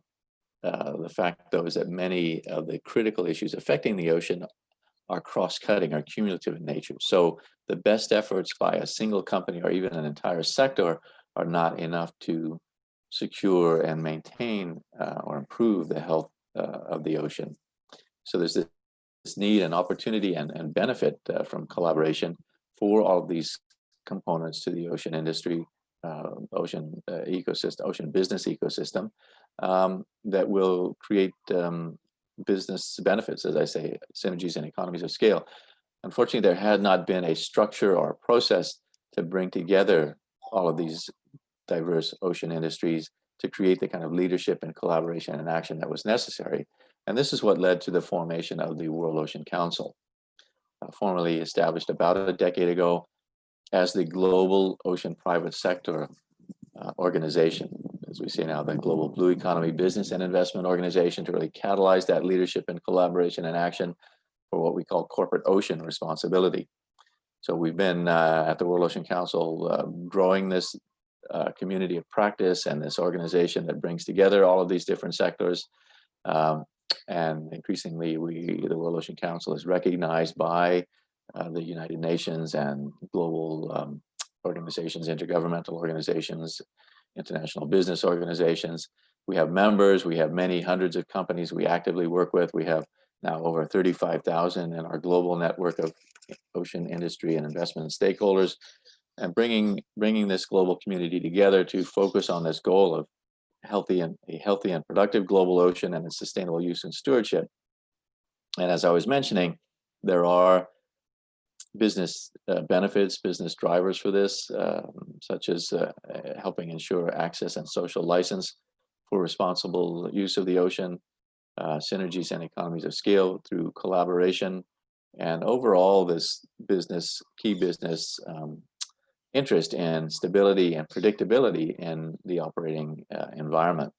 the fact, though, is that many of the critical issues affecting the ocean are cross-cutting, are cumulative in nature. So the best efforts by a single company or even an entire sector are not enough to secure and maintain or improve the health of the ocean. So there's this need and opportunity and benefit from collaboration for all of these components to the ocean industry, ocean ecosystem, ocean business ecosystem, that will create business benefits, as I say, synergies and economies of scale. Unfortunately, there had not been a structure or a process to bring together all of these diverse ocean industries to create the kind of leadership and collaboration and action that was necessary. And this is what led to the formation of the World Ocean Council, formally established about a decade ago as the global ocean private sector organization, as we say now, the global blue economy business and investment organization, to really catalyze that leadership and collaboration and action for what we call corporate ocean responsibility. So we've been at the World Ocean Council growing this community of practice and this organization that brings together all of these different sectors. And increasingly, the World Ocean Council is recognized by the United Nations and global organizations, intergovernmental organizations, international business organizations. We have members, we have many hundreds of companies we actively work with. We have now over 35,000 in our global network of ocean industry and investment stakeholders, and bringing this global community together to focus on this goal of a healthy and productive global ocean and its sustainable use and stewardship. And as I was mentioning, there are business benefits, business drivers for this, such as helping ensure access and social license for responsible use of the ocean, synergies and economies of scale through collaboration, and overall this key business interest in stability and predictability in the operating environment.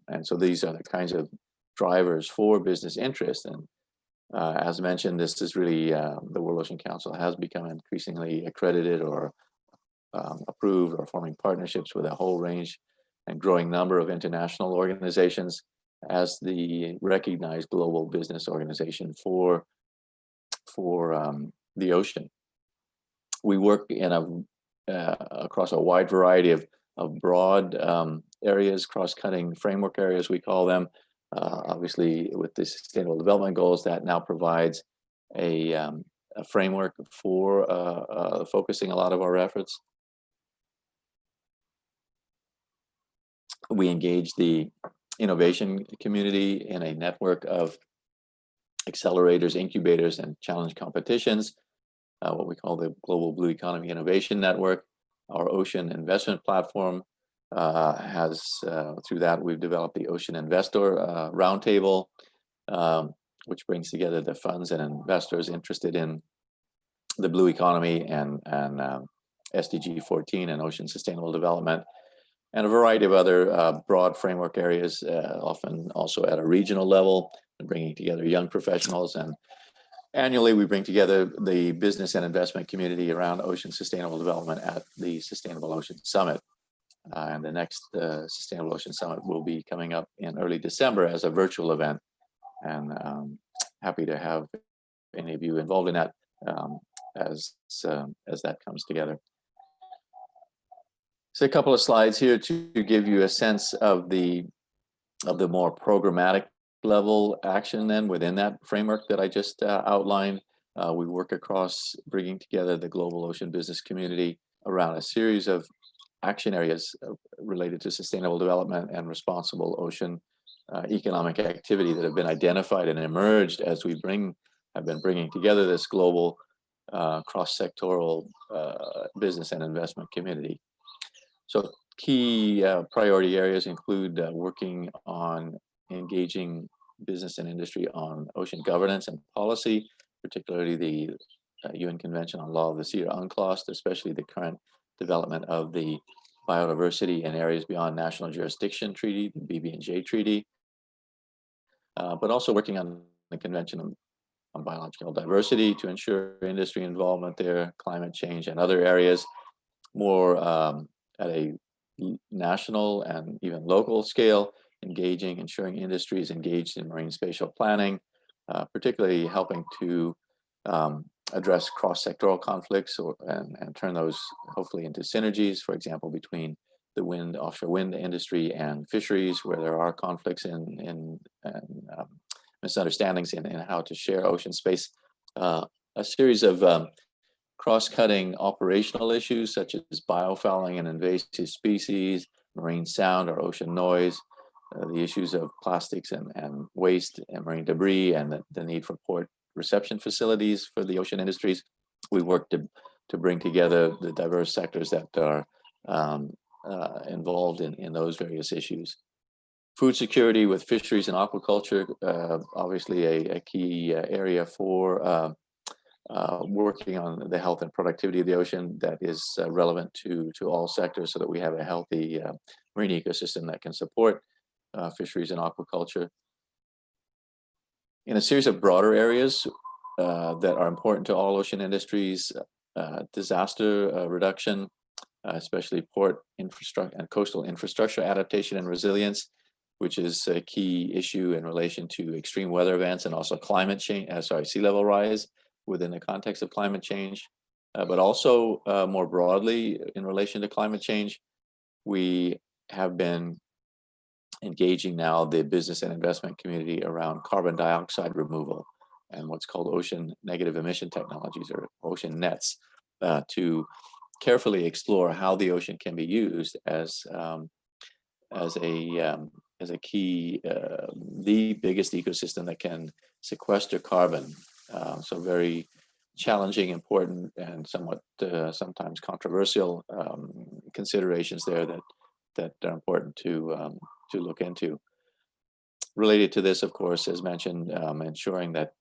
And so these are the kinds of drivers for business interest. And as mentioned, this is really, the World Ocean Council has become increasingly accredited or approved or forming partnerships with a whole range and growing number of international organizations as the recognized global business organization for the ocean. We work in across a wide variety of broad areas, cross-cutting framework areas, we call them. Obviously, with the Sustainable Development Goals, that now provides a framework for focusing a lot of our efforts. We engage the innovation community in a network of accelerators, incubators, and challenge competitions, what we call the Global Blue Economy Innovation Network. Our ocean investment platform through that, we've developed the Ocean Investor Roundtable, which brings together the funds and investors interested in the blue economy and SDG 14 and ocean sustainable development, and a variety of other broad framework areas, often also at a regional level, and bringing together young professionals. And annually, we bring together the business and investment community around ocean sustainable development at the Sustainable Ocean Summit. And the next Sustainable Ocean Summit will be coming up in early December as a virtual event. And happy to have any of you involved in that as that comes together. So a couple of slides here to give you a sense of the more programmatic level action then within that framework that I just outlined. We work across bringing together the global ocean business community around a series of action areas related to sustainable development and responsible ocean economic activity that have been identified and emerged as we have been bringing together this global cross-sectoral business and investment community. So key priority areas include working on engaging business and industry on ocean governance and policy, particularly the UN Convention on Law of the Sea, or UNCLOS, especially the current development of the Biodiversity in Areas Beyond National Jurisdiction Treaty, the BB&J Treaty, but also working on the Convention on Biological Diversity to ensure industry involvement there, climate change and other areas, more at a national and even local scale, ensuring industry is engaged in marine spatial planning, particularly helping to address cross-sectoral conflicts and turn those hopefully into synergies, for example, between the offshore wind industry and fisheries, where there are conflicts and misunderstandings in how to share ocean space. A series of cross-cutting operational issues such as biofouling and invasive species, marine sound or ocean noise, the issues of plastics and waste and marine debris, and the need for port reception facilities for the ocean industries. We work to bring together the diverse sectors that are involved in those various issues. Food security with fisheries and aquaculture, obviously a key area for working on the health and productivity of the ocean that is relevant to all sectors, so that we have a healthy marine ecosystem that can support fisheries and aquaculture. In a series of broader areas that are important to all ocean industries, disaster reduction, especially port infrastructure and coastal infrastructure adaptation and resilience, which is a key issue in relation to extreme weather events and also climate change, sea level rise within the context of climate change, but also more broadly in relation to climate change. We have been engaging now the business and investment community around carbon dioxide removal and what's called ocean negative emission technologies, or ocean nets, to carefully explore how the ocean can be used as a key, the biggest ecosystem that can sequester carbon. So very challenging, important, and somewhat sometimes controversial considerations there that are important to look into. Related to this, of course, as mentioned, ensuring that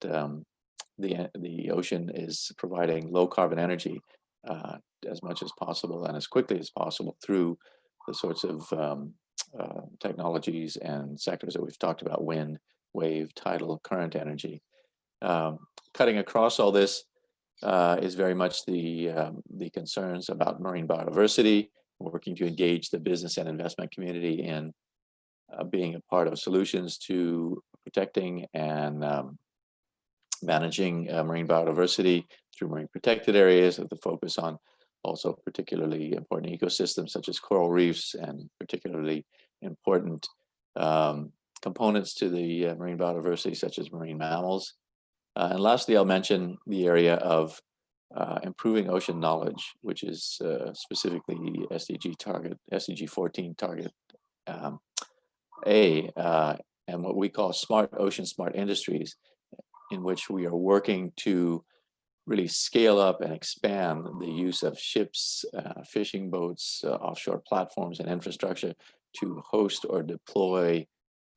the ocean is providing low carbon energy as much as possible and as quickly as possible through the sorts of technologies and sectors that we've talked about: wind, wave, tidal, current energy. Cutting across all this is very much the concerns about marine biodiversity, working to engage the business and investment community in being a part of solutions to protecting and managing marine biodiversity through marine protected areas, with the focus on also particularly important ecosystems such as coral reefs and particularly important components to the marine biodiversity such as marine mammals. And lastly, I'll mention the area of improving ocean knowledge, which is specifically SDG 14 target A, and what we call smart ocean, smart industries, in which we are working to really scale up and expand the use of ships, fishing boats, offshore platforms and infrastructure to host or deploy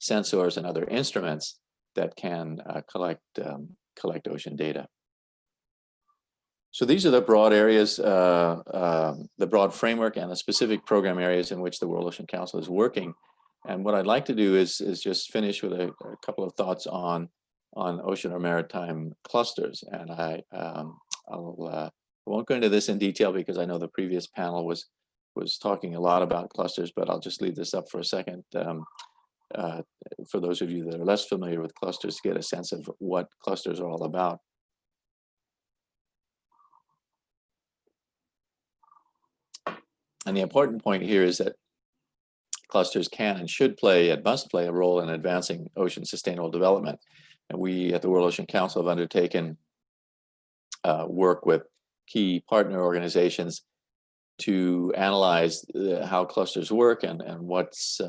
sensors and other instruments that can collect ocean data. So these are the broad areas, the broad framework and the specific program areas in which the World Ocean Council is working. And what I'd like to do is just finish with a couple of thoughts on ocean or maritime clusters. And I won't go into this in detail because I know the previous panel was talking a lot about clusters, but I'll just leave this up for a second for those of you that are less familiar with clusters, to get a sense of what clusters are all about. And the important point here is that clusters can and should play and must play a role in advancing ocean sustainable development. And we at the World Ocean Council have undertaken work with key partner organizations to analyze how clusters work and what's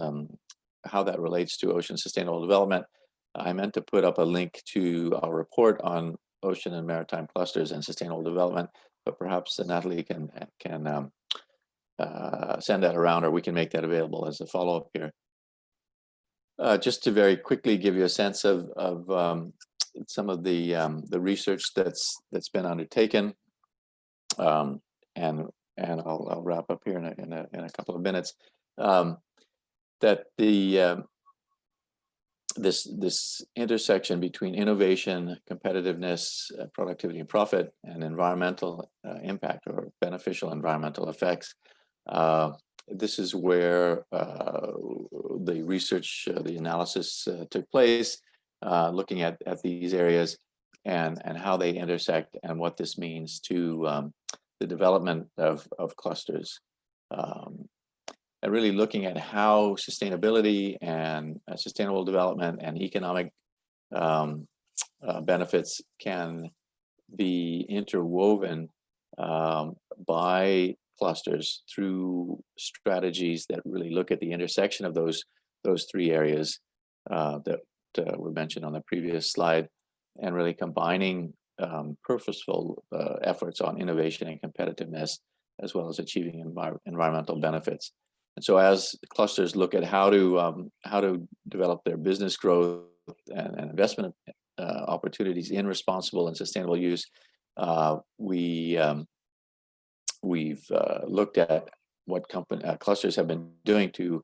how that relates to ocean sustainable development. I meant to put up a link to our report on ocean and maritime clusters and sustainable development, but perhaps Natalie can send that around, or we can make that available as a follow-up here. Just to very quickly give you a sense of some of the research that's been undertaken, and I'll wrap up here in a couple of minutes. That this intersection between innovation, competitiveness, productivity and profit, and environmental impact or beneficial environmental effects. This is where the research, the analysis took place, looking at these areas and how they intersect and what this means to the development of clusters. And really looking at how sustainability and sustainable development and economic benefits can be interwoven by clusters through strategies that really look at the intersection of those three areas that were mentioned on the previous slide, and really combining purposeful efforts on innovation and competitiveness, as well as achieving environmental benefits. And so as clusters look at how to develop their business growth and investment opportunities in responsible and sustainable use, we've looked at what clusters have been doing to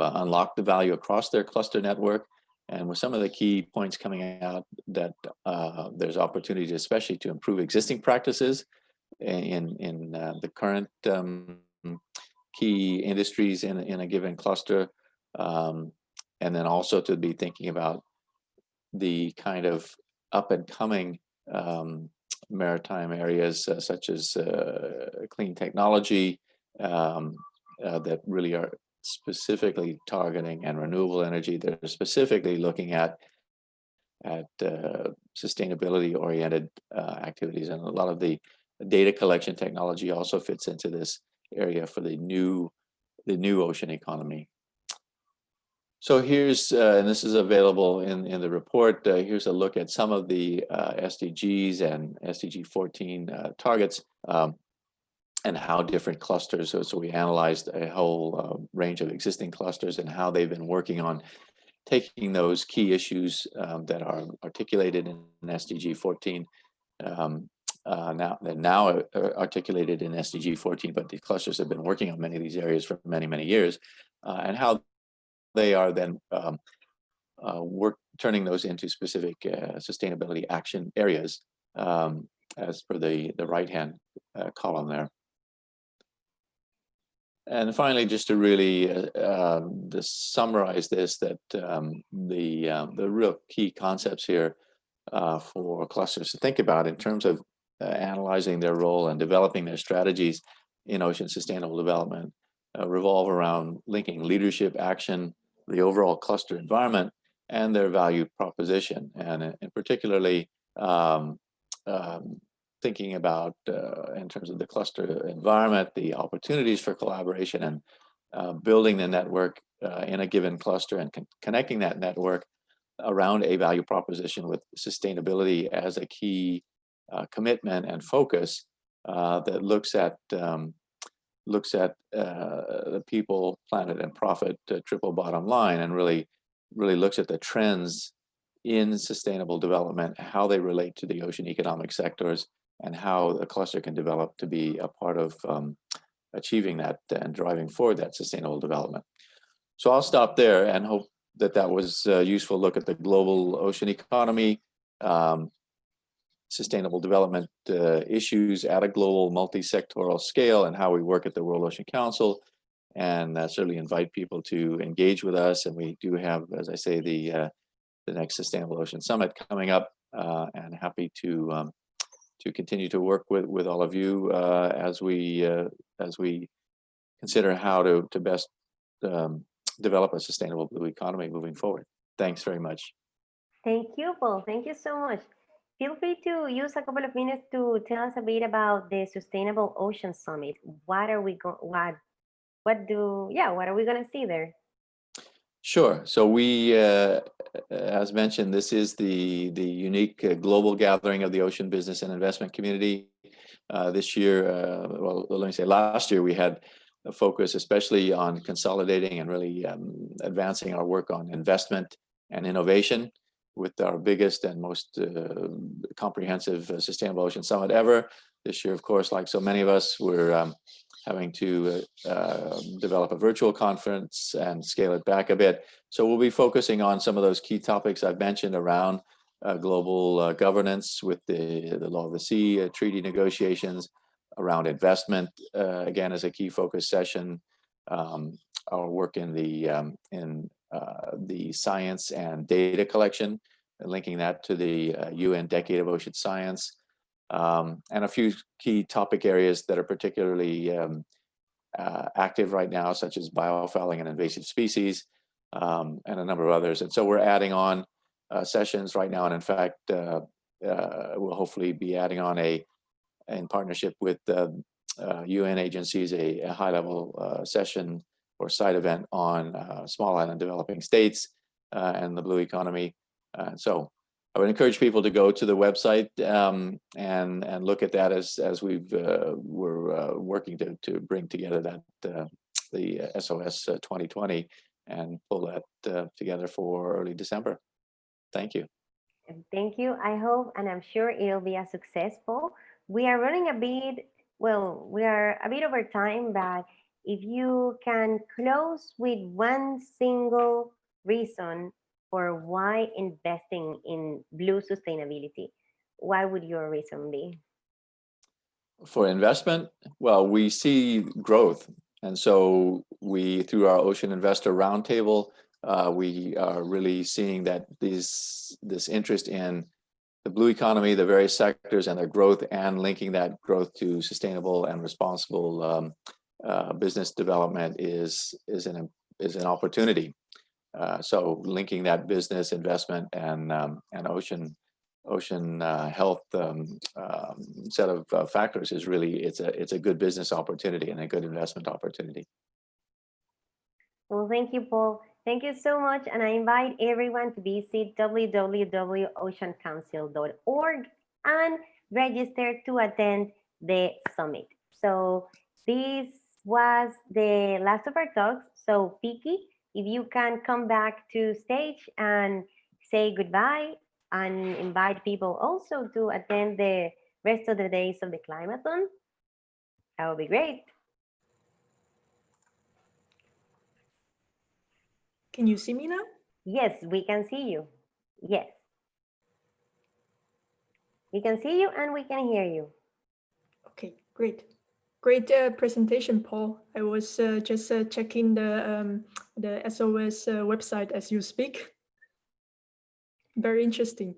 unlock the value across their cluster network. And with some of the key points coming out, that there's opportunity, especially to improve existing practices in the current key industries in a given cluster, and then also to be thinking about the kind of up and coming maritime areas such as clean technology that really are specifically targeting, and renewable energy that are specifically looking at sustainability oriented activities. And a lot of the data collection technology also fits into this area for the new ocean economy. So here's, and this is available in the report, here's a look at some of the SDGs and SDG 14 targets, and how different clusters, so we analyzed a whole range of existing clusters and how they've been working on taking those key issues that are articulated in SDG 14, now articulated in SDG 14, but the clusters have been working on many of these areas for many, many years, and how they are then turning those into specific sustainability action areas, as per the right-hand column there. And finally, just to really summarize this, that the real key concepts here for clusters to think about in terms of analyzing their role and developing their strategies in ocean sustainable development revolve around linking leadership, action, the overall cluster environment, and their value proposition, and particularly thinking about in terms of the cluster environment, the opportunities for collaboration, and building the network in a given cluster, and connecting that network around a value proposition with sustainability as a key commitment and focus that looks at the people, planet, and profit triple bottom line, and really looks at the trends in sustainable development, how they relate to the ocean economic sectors, and how the cluster can develop to be a part of achieving that and driving forward that sustainable development. So I'll stop there and hope that that was a useful look at the global ocean economy, sustainable development issues at a global multi-sectoral scale, and how we work at the World Ocean Council, and certainly invite people to engage with us. And we do have, as I say, the next Sustainable Ocean Summit coming up, and happy to continue to work with all of you as we consider how to best develop a sustainable blue economy moving forward. Thanks very much. Thank you, Paul. Thank you so much. feel free to use a couple of minutes to tell us a bit about the Sustainable Ocean Summit. What are we going? What are we going to see there? Sure. So we, as mentioned, this is the unique global gathering of the ocean business and investment community. This year, well, let me say last year, we had a focus especially on consolidating and really advancing our work on investment and innovation with our biggest and most comprehensive Sustainable Ocean Summit ever. This year, of course, like so many of us, we're having to develop a virtual conference and scale it back a bit. So we'll be focusing on some of those key topics I've mentioned around global governance with the Law of the Sea, treaty negotiations, around investment, again, as a key focus session, our work in the science and data collection, linking that to the UN Decade of Ocean Science, and a few key topic areas that are particularly active right now, such as biofouling and invasive species, and a number of others. And so we're adding on sessions right now, and in fact, we'll hopefully be adding on in partnership with UN agencies, a high-level session or side event on small island developing states and the blue economy. So I would encourage people to go to the website and look at that as we're working to bring together that the SOS 2020 and pull that together for early December. Thank you. Thank you. I hope, and I'm sure it'll be as successful. We are running a bit, well, we are a bit over time, but if you can close with one single reason for why investing in blue sustainability, what would your reason be? For investment, well, we see growth. And so we, through our Ocean Investor Roundtable, we are really seeing that this interest in the blue economy, the various sectors and their growth, and linking that growth to sustainable and responsible business development is an opportunity. So linking that business investment and ocean health set of factors is really it's a good business opportunity and a good investment opportunity. Well, thank you, Paul. Thank you so much, and I invite everyone to visit www.oceancouncil.org and register to attend the summit. So this was the last of our talks. So Vicky, if you can come back to stage and say goodbye and invite people also to attend the rest of the days of the Climathon, that would be great. Can you see me now? Yes, we can see you. Yes. We can see you and we can hear you. Okay, great. Great presentation, Paul. I was just checking the SOS website as you speak. Very interesting.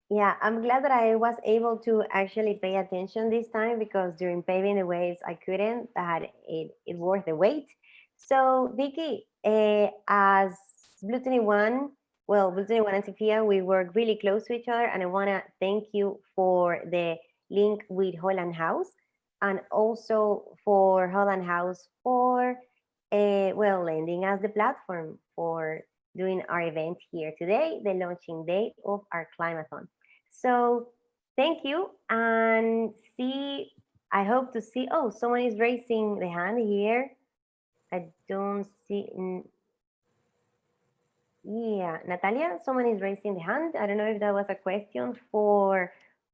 Yeah, I'm glad that I was able to actually pay attention this time, because during paving the waves I couldn't, but it worth the wait. So Vicky, as Blue 21, well, Blue 21 and Seaphia, we work really close to each other, and I want to thank you for the link with Holland House, and also for Holland House for well, lending us the platform for doing our event here today, the launching day of our Climathon. So thank you, and I hope to see, oh, someone is raising the hand here. I don't see, yeah, Natalia, someone is raising the hand. I don't know if that was a question for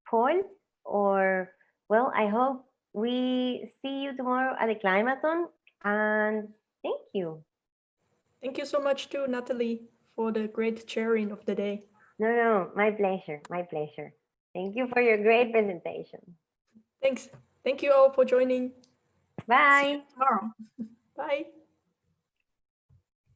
Paul, or, well, I hope we see you tomorrow at the Climathon, and thank you. Thank you so much too, Natalie, for the great sharing of the day. No, my pleasure, my pleasure. Thank you for your great presentation. Thanks. Thank you all for joining. Bye. See you tomorrow. Bye.